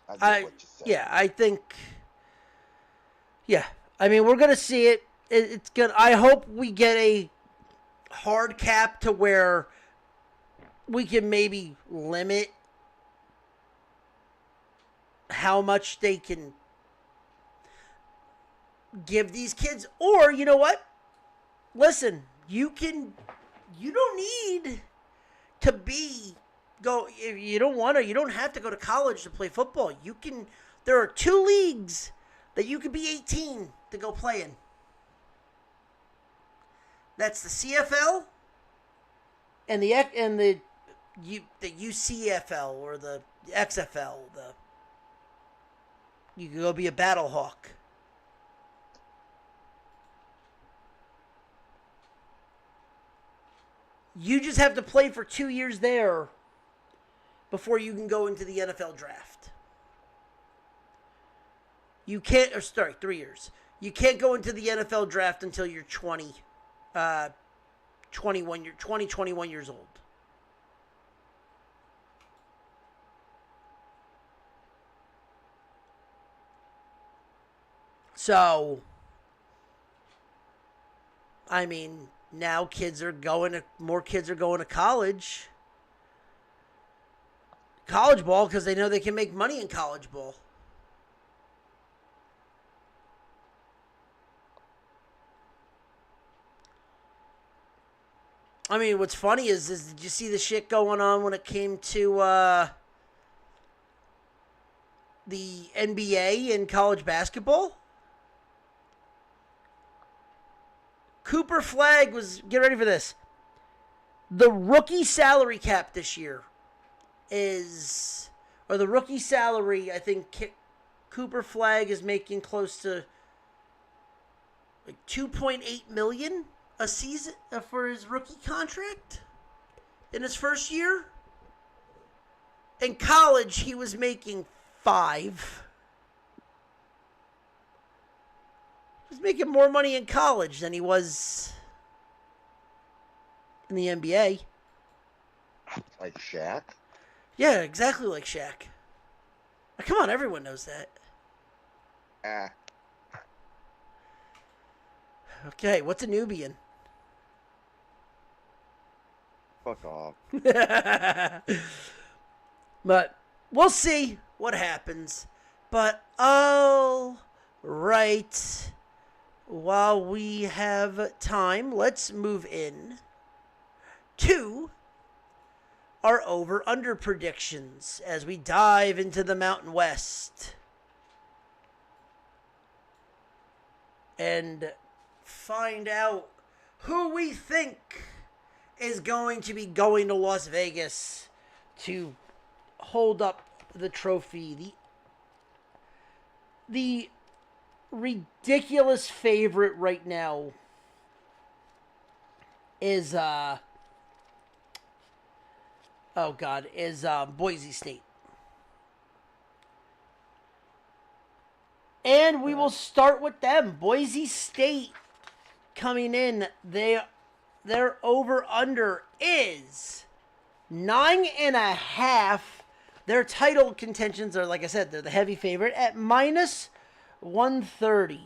I get what you said. Yeah, I think, yeah. I mean, we're going to see it. It's good. I hope we get a hard cap to where we can maybe limit how much they can give these kids. Or, you know what? Listen, you don't need to if you don't want to, you don't have to go to college to play football. There are 2 leagues that you could be 18 to go play in. That's the CFL and the UCFL or the XFL. You can go be a battle hawk. You just have to play for 2 years there before you can go into the NFL draft. You can't, 3 years. You can't go into the NFL draft until you're 21 years old. So, I mean, now more kids are going to college ball because they know they can make money in college ball. I mean, what's funny is did you see the shit going on when it came to the NBA and college basketball? Cooper Flag get ready for this. The rookie salary cap this year the rookie salary, I think Cooper Flag is making close to like $2.8 million a season for his rookie contract in his first year. In college, he was making $5 million. He was making more money in college than he was in the NBA. Like Shaq? Yeah, exactly like Shaq. Come on, everyone knows that. Okay, what's a Nubian? Fuck off. But we'll see what happens. But all right. While we have time, let's move in to our over-under predictions as we dive into the Mountain West and find out who we think is going to be going to Las Vegas to hold up the trophy. The ridiculous favorite right now is Boise State. And we will start with them. Boise State coming in. Their over-under is 9.5. Their title contentions are, like I said, they're the heavy favorite at minus 130.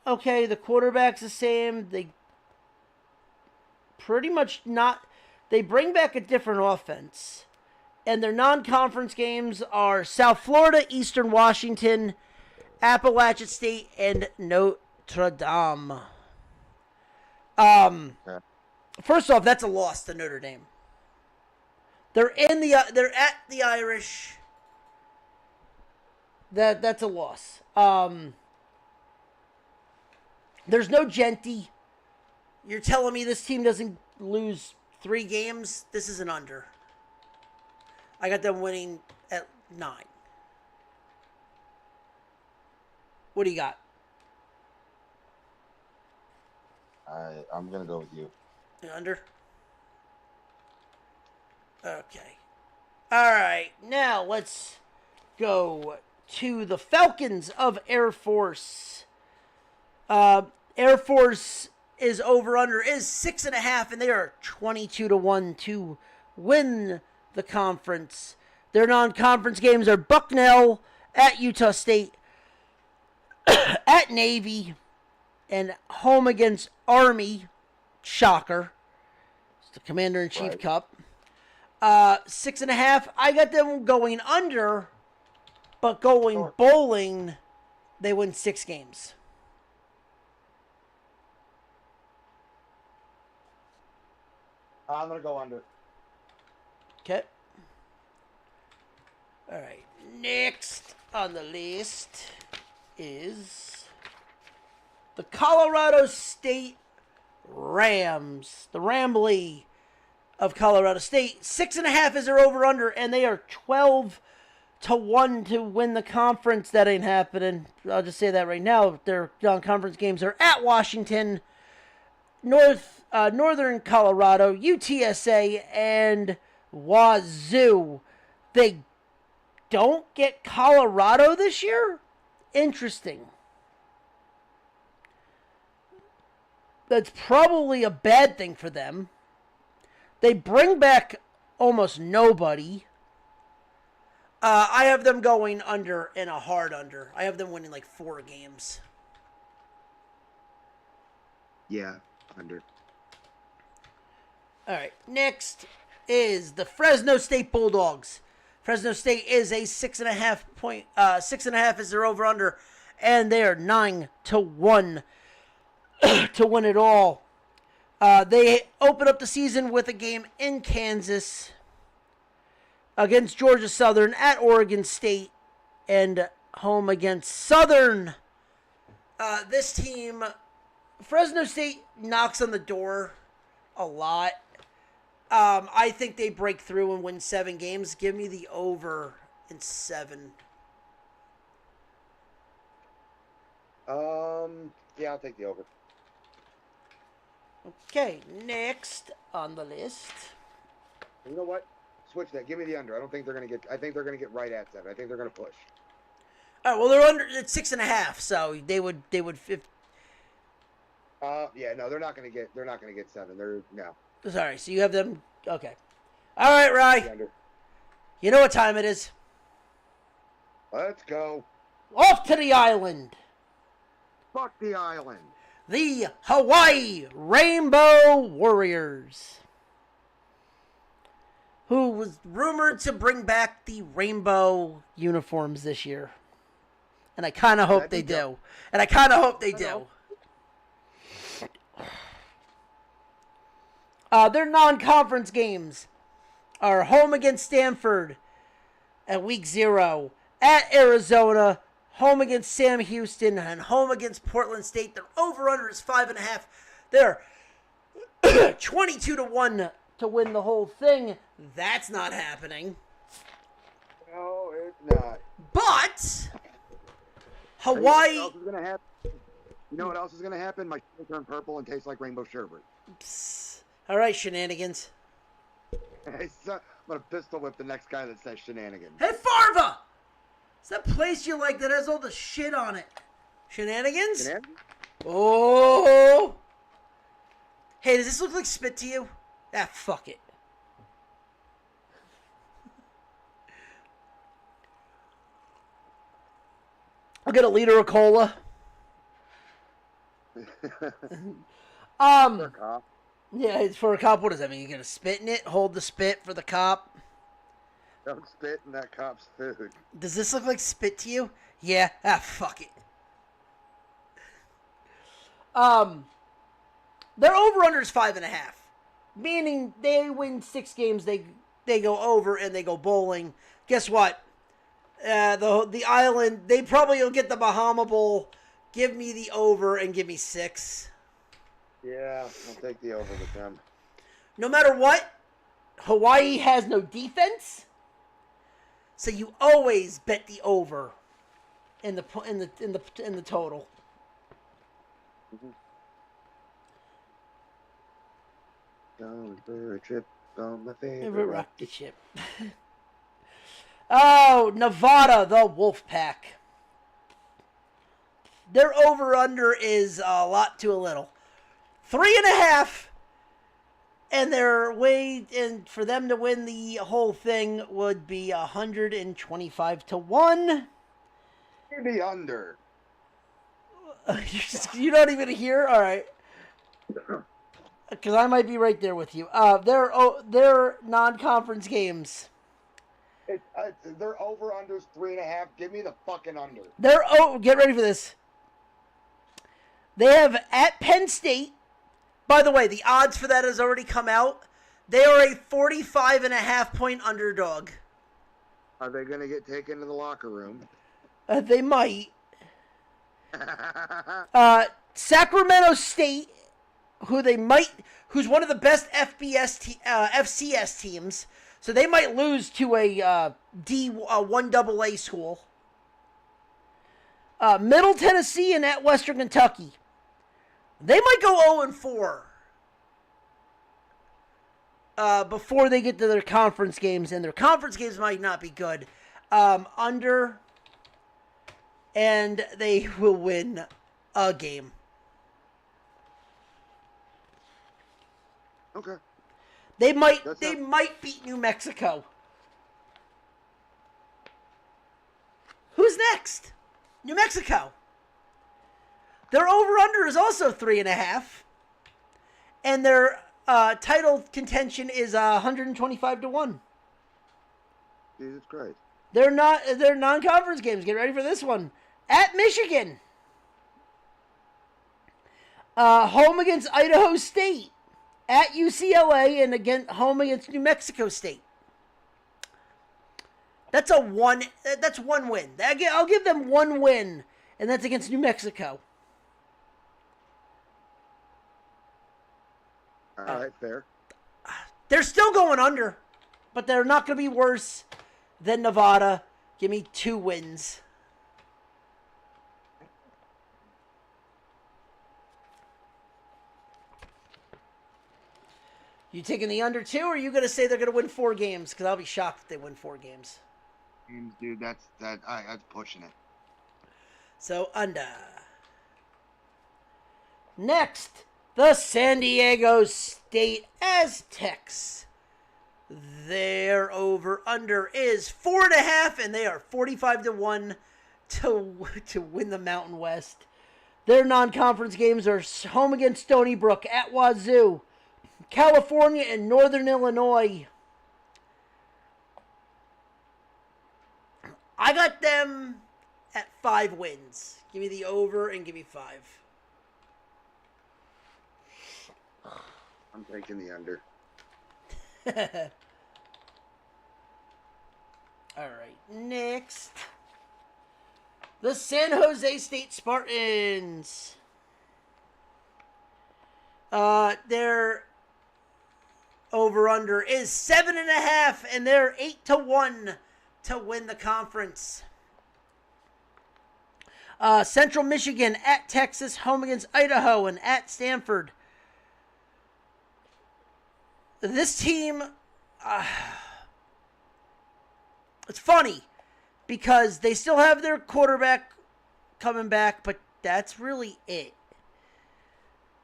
The quarterback's the same. They pretty much they bring back a different offense. And their non-conference games are South Florida, Eastern Washington, Appalachian State, and Notre Dame. First off, that's a loss to Notre Dame. They're at the Irish. That's a loss. There's no Genty. You're telling me this team doesn't lose 3 games? This is an under. I got them winning at 9. What do you got? I'm going to go with you. Under? Okay. All right. Now let's go to the Falcons of Air Force. Air Force is over-under is 6.5, and they are 22-1 to win the conference. Their non-conference games are Bucknell, at Utah State, at Navy, and home against Army. Shocker. It's the Commander-in-Chief Cup. 6.5. I got them going under, but going bowling, they win 6 games. I'm going to go under. Okay. All right. Next on the list is the Colorado State Rams. The Rambly of Colorado State. 6.5 is their over-under, and they are 12-1 to win the conference. That ain't happening. I'll just say that right now. Their non-conference games are at Washington, Northern Colorado, UTSA, and Wazoo. They don't get Colorado this year? Interesting. That's probably a bad thing for them. They bring back almost nobody. I have them going under in a hard under. I have them winning like 4 games. Yeah, under. All right, next is the Fresno State Bulldogs. Fresno State is a 6.5 point. 6.5 is their over under, and they are 9-1 to win it all. They open up the season with a game in Kansas against Georgia Southern, at Oregon State, and home against Southern. This team, Fresno State, knocks on the door a lot. I think they break through and win 7 games. Give me the over in 7. Yeah, I'll take the over. Okay, next on the list. You know what? Switch that. Give me the under. I don't think they're gonna get. I think they're gonna get right at 7. I think they're gonna push. All right. Well, they're under. It's 6.5, so they would. Yeah, no, they're not gonna get. They're not gonna get 7. They're no. Sorry. So you have them. Okay. All right, Rye. You know what time it is. Let's go. Off to the island. Fuck the island. The Hawaii Rainbow Warriors, who was rumored to bring back the rainbow uniforms this year. And I kind of hope they do. And I kind of hope they do. Their non-conference games are home against Stanford at week 0, at Arizona, home against Sam Houston, and home against Portland State. Their over-under is 5.5. They're 22-1 to win the whole thing. That's not happening. No, it's not. But Hawaii. You know what else is gonna happen? My shit will turn purple and taste like rainbow sherbet. Psst. All right, shenanigans. I'm gonna pistol whip the next guy that says shenanigans. Hey, Farva! It's that place you like that has all the shit on it. Shenanigans? Shenanigans? Oh! Hey, does this look like spit to you? Ah, fuck it. I'll get a liter of cola. Yeah, it's for a cop. What does that mean? You're gonna spit in it? Hold the spit for the cop? Don't spit in that cop's food. Does this look like spit to you? Yeah. Ah, fuck it. Their over-under is 5.5. Meaning they win 6 games, they go over, and they go bowling. Guess what? The island, they probably will get the Bahama Bowl. Give me the over and give me 6. Yeah, I'll take the over with them. No matter what, Hawaii has no defense. So you always bet the over in the total. Mm-hmm. Going for a trip on my favorite rocket ship. Oh, Nevada, the Wolfpack. Their over-under is a lot to a little. 3.5. And their way, and for them to win the whole thing would be 125-1. The under. You're not even here? All right. Because I might be right there with you. Their non-conference games. Their over-under's 3.5. Give me the fucking under. Get ready for this. They have at Penn State. By the way, the odds for that has already come out. They are a 45.5 point underdog. Are they going to get taken to the locker room? They might. Sacramento State, who's one of the best FCS teams, so they might lose to a D1AA school. Middle Tennessee and at Western Kentucky. They might go 0-4 before they get to their conference games, and their conference games might not be good. Under, and they will win a game. Okay. They might beat New Mexico. Who's next? New Mexico. Their over-under is also 3.5. And their title contention is 125-1. Jesus Christ. They're non-conference games. Get ready for this one. At Michigan. Home against Idaho State. At UCLA, and again home against New Mexico State. That's one win. I'll give them one win, and that's against New Mexico. All right, fair. They're still going under, but they're not going to be worse than Nevada. Give me 2 wins. You taking the under 2, or are you going to say they're going to win 4 games? Because I'll be shocked if they win 4 games. Dude, that's pushing it. So, under. Next, the San Diego State Aztecs. Their over-under is 4.5, and they are 45-1 to win the Mountain West. Their non-conference games are home against Stony Brook, at Wazoo, California, and Northern Illinois. I got them at 5 wins. Give me the over and give me 5. I'm taking the under. All right, next. The San Jose State Spartans. Their over-under is 7.5, and they're 8-1 to win the conference. Central Michigan at Texas, home against Idaho, and at Stanford. This team, it's funny because they still have their quarterback coming back, but that's really it.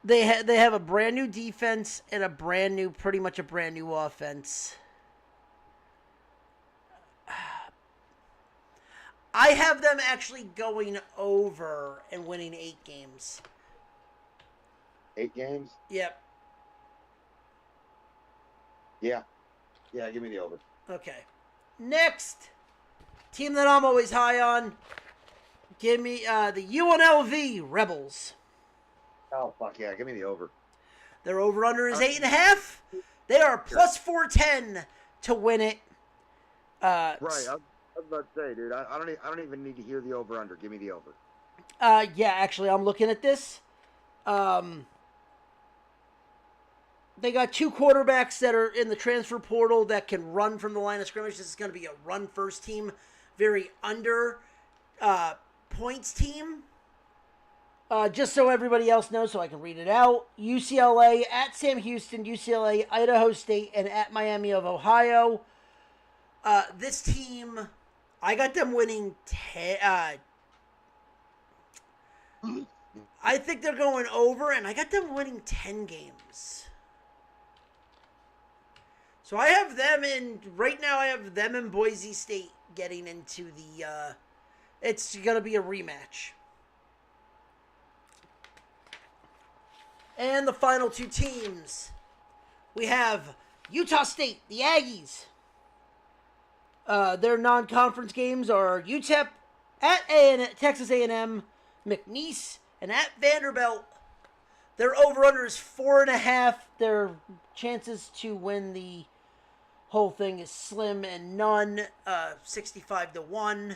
They have a brand new defense and pretty much a brand new offense. I have them actually going over and winning 8 games. 8 games? Yep. Yeah, give me the over. Okay. Next, team that I'm always high on. Give me the UNLV Rebels. Oh, fuck yeah, give me the over. Their over-under is 8.5. They are plus 410 to win it. Right, I was about to say, dude, I don't even need to hear the over-under. Give me the over. Yeah, actually, I'm looking at this. They got 2 quarterbacks that are in the transfer portal that can run from the line of scrimmage. This is going to be a run-first team. Very under points team. Just so everybody else knows, so I can read it out. UCLA, at Sam Houston, UCLA, Idaho State, and at Miami of Ohio. This team, I got them winning 10. I think they're going over, and I got them winning 10 games. So I have them in, right now I have them in Boise State getting into the, it's going to be a rematch. And the final 2 teams, we have Utah State, the Aggies. Their non-conference games are UTEP, at Texas A&M, McNeese, and at Vanderbilt. Their over-under is 4.5. Their chances to win the whole thing is slim and none, 65-1.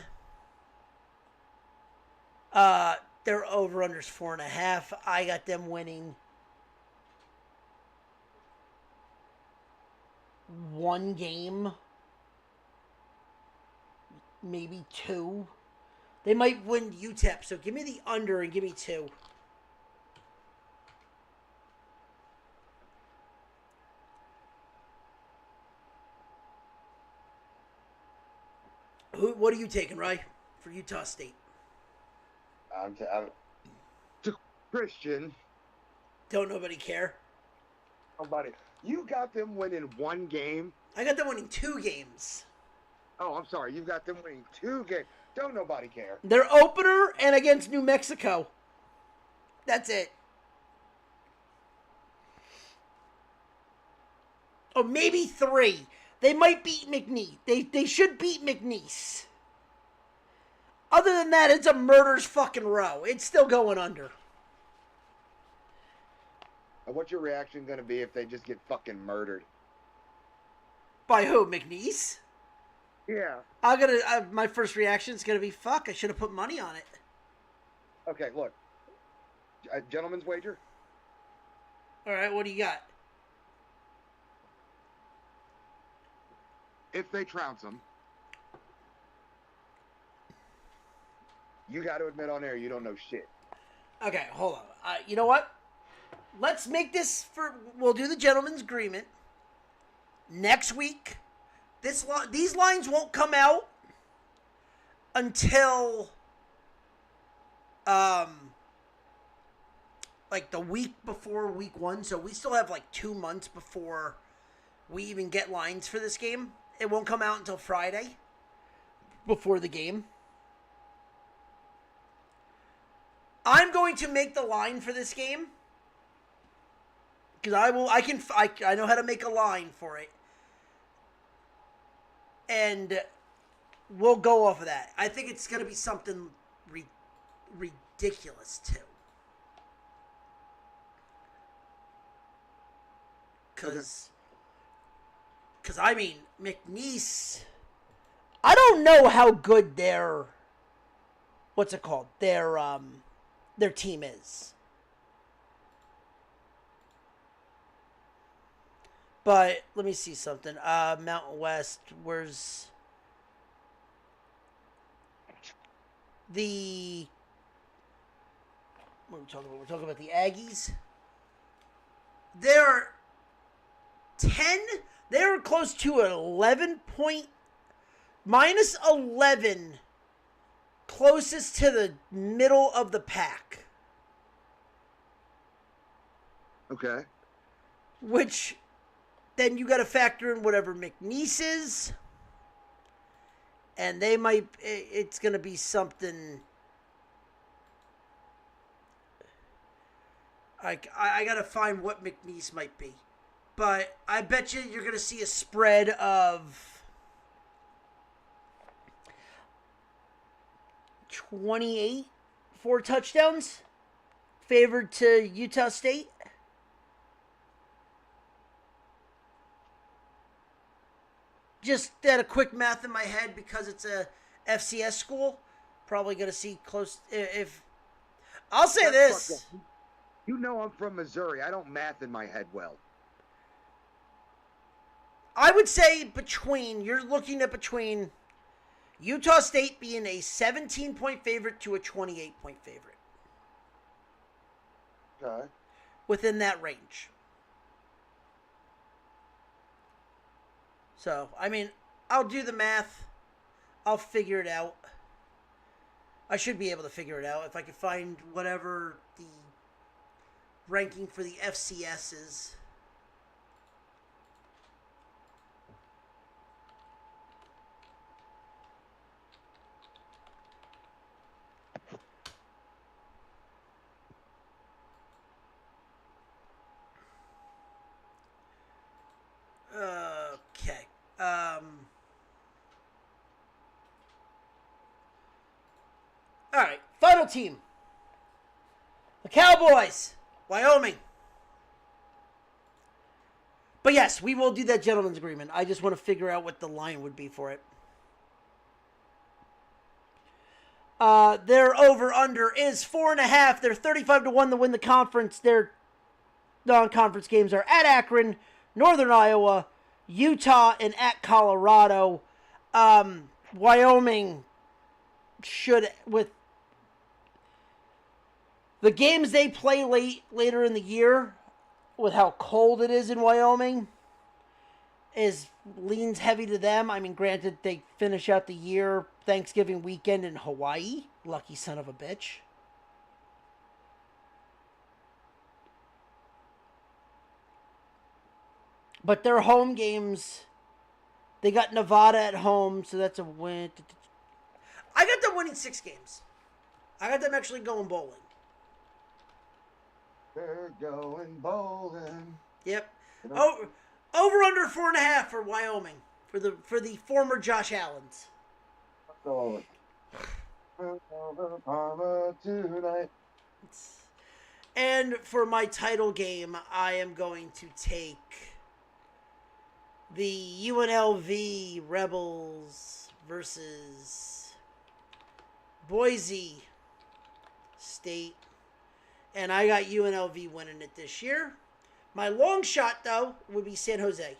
Their over-under's 4.5. I got them winning 1 game, maybe 2. They might win UTEP, so give me the under and give me 2. What are you taking, Rye, for Utah State? I'm to Christian. Don't nobody care. Nobody. You got them winning 1 game. I got them winning 2 games. Oh, I'm sorry. You've got them winning 2 games. Don't nobody care. Their opener and against New Mexico. That's it. Oh, maybe 3. They might beat McNeese. They should beat McNeese. Other than that, it's a murder's fucking row. It's still going under. And what's your reaction going to be if they just get fucking murdered? By who? McNeese? Yeah. My first reaction is gonna be fuck. I should have put money on it. Okay, look. A gentleman's wager. All right, what do you got? If they trounce them, you got to admit on air you don't know shit. Okay, hold on. You know what? Let's make this we'll do the gentleman's agreement next week. These lines won't come out until like the week before week 1, so we still have like 2 months before we even get lines for this game. It won't come out until Friday before the game. I'm going to make the line for this game because I know how to make a line for it. And we'll go off of that. I think it's going to be something ridiculous, too. Because, I mean, McNeese, I don't know how good their team is. But let me see something. Mountain West, where's the... What are we talking about? We're talking about the Aggies. They're 10. They're close to an 11 point... minus 11. Closest to the middle of the pack. Okay. Which... Then you got to factor in whatever McNeese is. And it's going to be something. I got to find what McNeese might be. But I bet you're going to see a spread of 28 4 touchdowns favored to Utah State. Just did a quick math in my head because it's a FCS school. Probably going to see close. If I'll say this. You know I'm from Missouri. I don't math in my head well. I would say you're looking at between Utah State being a 17-point favorite to a 28-point favorite. Okay. Within that range. So, I mean, I'll do the math. I'll figure it out. I should be able to figure it out if I can find whatever the ranking for the FCS is. Okay. All right. Final team. The Cowboys. Wyoming. But yes, we will do that gentleman's agreement. I just want to figure out what the line would be for it. Their over-under is 4.5. They're 35-1 to win the conference. Their non-conference games are at Akron, Northern Iowa, Utah, and at Colorado. Wyoming should, with the games they play later in the year, with how cold it is in Wyoming, leans heavy to them. I mean, granted, they finish out the year Thanksgiving weekend in Hawaii. Lucky son of a bitch. But their home games, they got Nevada at home, so that's a win. I got them winning 6 games. I got them actually going bowling. They're going bowling. Yep. Oh, over under 4.5 for Wyoming for the former Josh Allens. So, tonight. And for my title game, I am going to take the UNLV Rebels versus Boise State. And I got UNLV winning it this year. My long shot, though, would be San Jose.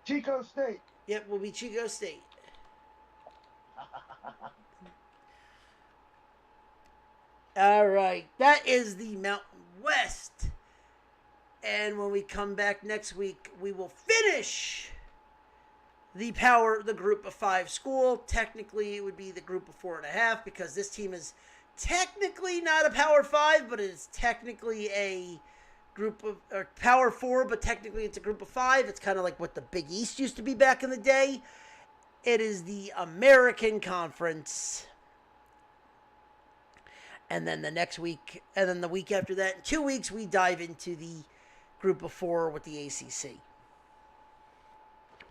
Chico State. Yep, will be Chico State. All right, that is the Mountain West. And when we come back next week, we will finish the group of 5 school. Technically, it would be the group of 4.5 because this team is technically not a Power 5, but it is technically a group of or Power 4, but technically it's a group of 5. It's kind of like what the Big East used to be back in the day. It is the American Conference. And then the next week, and then the week after that, in 2 weeks, we dive into the group of 4 with the ACC.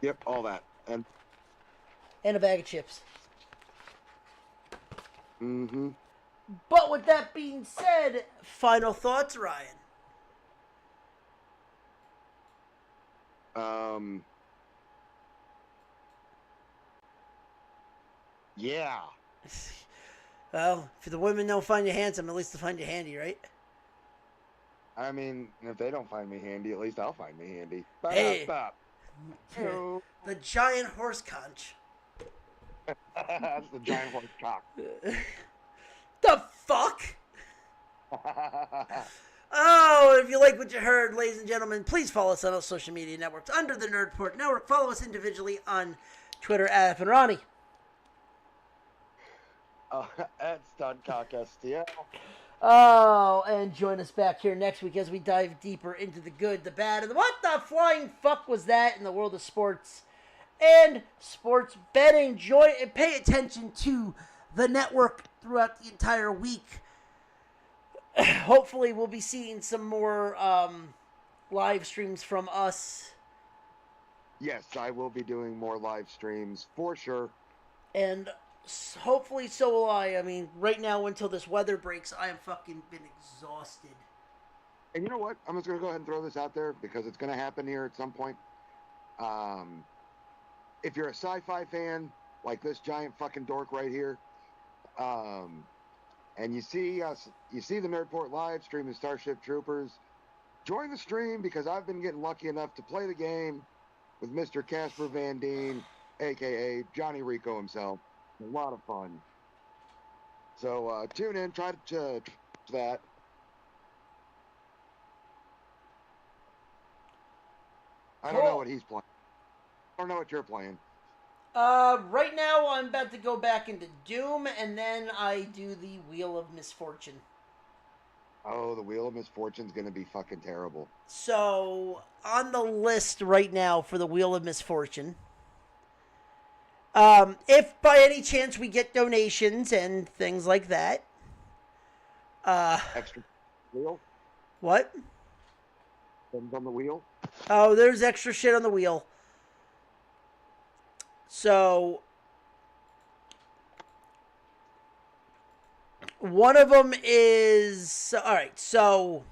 Yep, all that. And a bag of chips. Mm-hmm. But with that being said, final thoughts, Ryan? Yeah. Well, if the women don't find you handsome, at least they'll find you handy, right? I mean, if they don't find me handy, at least I'll find me handy. Hey. Stop. The giant horse conch. That's the giant horse cock. The fuck? Oh, if you like what you heard, ladies and gentlemen, please follow us on all social media networks under the Nerdport Network. Follow us individually on Twitter at @FNRonnie. At StudcockSTL. Oh, and join us back here next week as we dive deeper into the good, the bad, and the what the flying fuck was that in the world of sports and sports betting. Pay attention to the network throughout the entire week. Hopefully, we'll be seeing some more live streams from us. Yes, I will be doing more live streams for sure. And hopefully so will I. I mean, right now until this weather breaks, I am fucking been exhausted. And you know what? I'm just going to go ahead and throw this out there because it's going to happen here at some point. If you're a sci-fi fan, like this giant fucking dork right here, and you see the Nerdport live streaming Starship Troopers, join the stream because I've been getting lucky enough to play the game with Mr. Casper Van Dien, a.k.a. Johnny Rico himself. A lot of fun. So tune in, try to that. I don't know what he's playing. I don't know what you're playing. Right now I'm about to go back into Doom, and then I do the Wheel of Misfortune. Oh, the Wheel of Misfortune's gonna be fucking terrible. So, on the list right now for the Wheel of Misfortune, if by any chance we get donations and things like that, extra wheel? What? Things on the wheel? Oh, there's extra shit on the wheel. So, one of them is... Alright, so...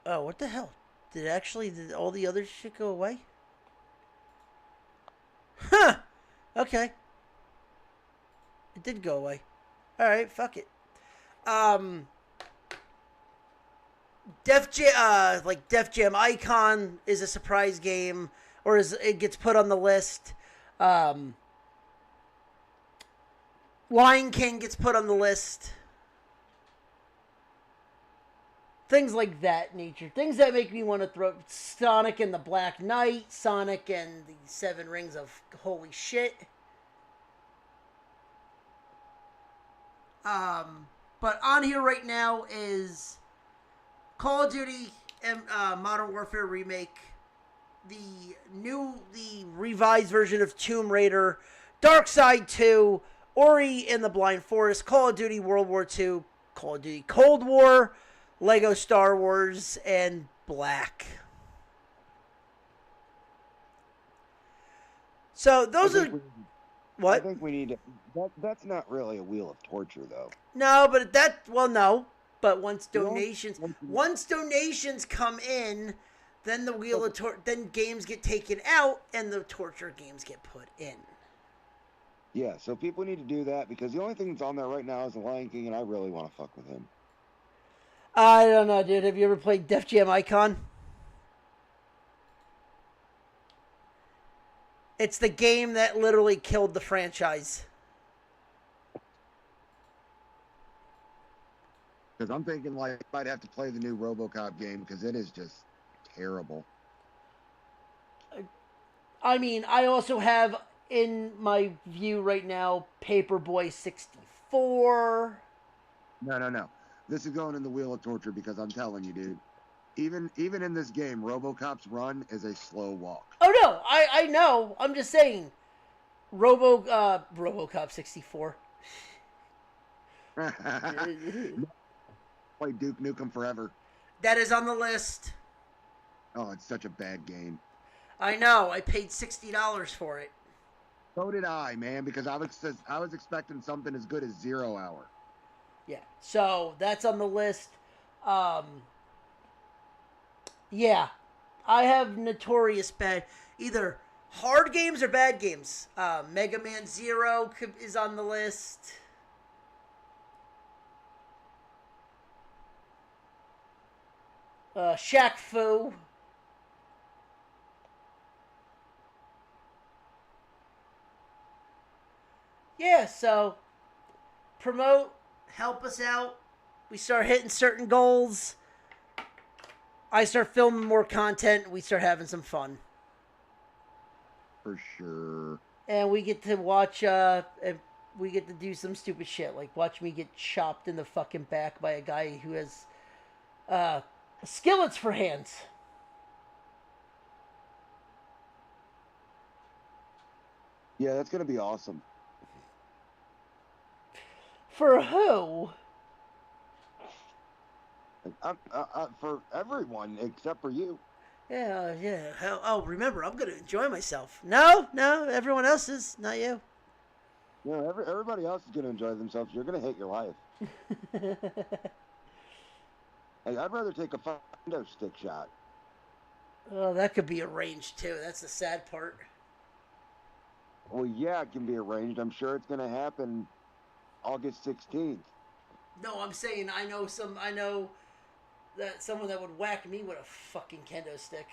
Oh, what the hell? Did all the other shit go away? Huh! Okay. It did go away. All right, fuck it. Def Jam Icon is a surprise game, or it gets put on the list. Lion King gets put on the list. Things like that nature. Things that make me want to throw Sonic and the Black Knight, Sonic and the Seven Rings of Holy Shit. But on here right now is Call of Duty Modern Warfare Remake, the revised version of Tomb Raider, Dark Side 2, Ori and the Blind Forest, Call of Duty World War II, Call of Duty Cold War, Lego Star Wars, and Black. So those are... What? I think we need to... That's not really a wheel of torture, though. No, but no. But once donations come in, then the wheel of then games get taken out and the torture games get put in. Yeah, so people need to do that because the only thing that's on there right now is the Lion King, and I really want to fuck with him. I don't know, dude. Have you ever played Def Jam Icon? It's the game that literally killed the franchise. Because I'm thinking like I might have to play the new RoboCop game because it is just terrible. I mean, I also have in my view right now Paperboy 64. No. This is going in the wheel of torture because I'm telling you, dude. Even in this game, RoboCop's run is a slow walk. Oh no, I know. I'm just saying. RoboCop 64. Play Duke Nukem Forever. That is on the list. Oh, it's such a bad game. I know. I paid $60 for it. So did I, man, because I was expecting something as good as 0 Hour. Yeah. So that's on the list. Yeah. I have notorious bad, either hard games or bad games. Mega Man Zero is on the list. Shaq Fu. Yeah, so promote, help us out. We start hitting certain goals. I start filming more content. We start having some fun. For sure. And we get to watch, we get to do some stupid shit. Like watch me get chopped in the fucking back by a guy who has skillets for hands. Yeah, that's going to be awesome. For who? For everyone except for you. Yeah. Oh, remember, I'm going to enjoy myself. No, everyone else is, not you. No, everybody else is going to enjoy themselves. You're going to hate your life. Like, I'd rather take a kendo stick shot. Oh, that could be arranged too. That's the sad part. Well, yeah, it can be arranged. I'm sure it's going to happen August 16th. No, I'm saying I know that someone that would whack me with a fucking kendo stick.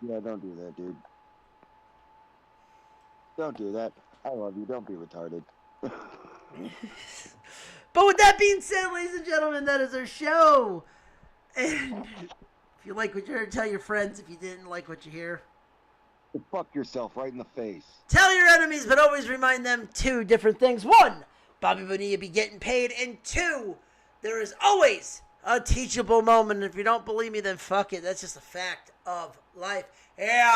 Yeah, don't do that, dude. Don't do that. I love you. Don't be retarded. But with that being said, ladies and gentlemen, that is our show. And if you like what you heard, tell your friends. If you didn't like what you hear, fuck yourself right in the face. Tell your enemies, but always remind them two different things. One, Bobby Bonilla be getting paid. And two, there is always a teachable moment. If you don't believe me, then fuck it. That's just a fact of life. Yeah.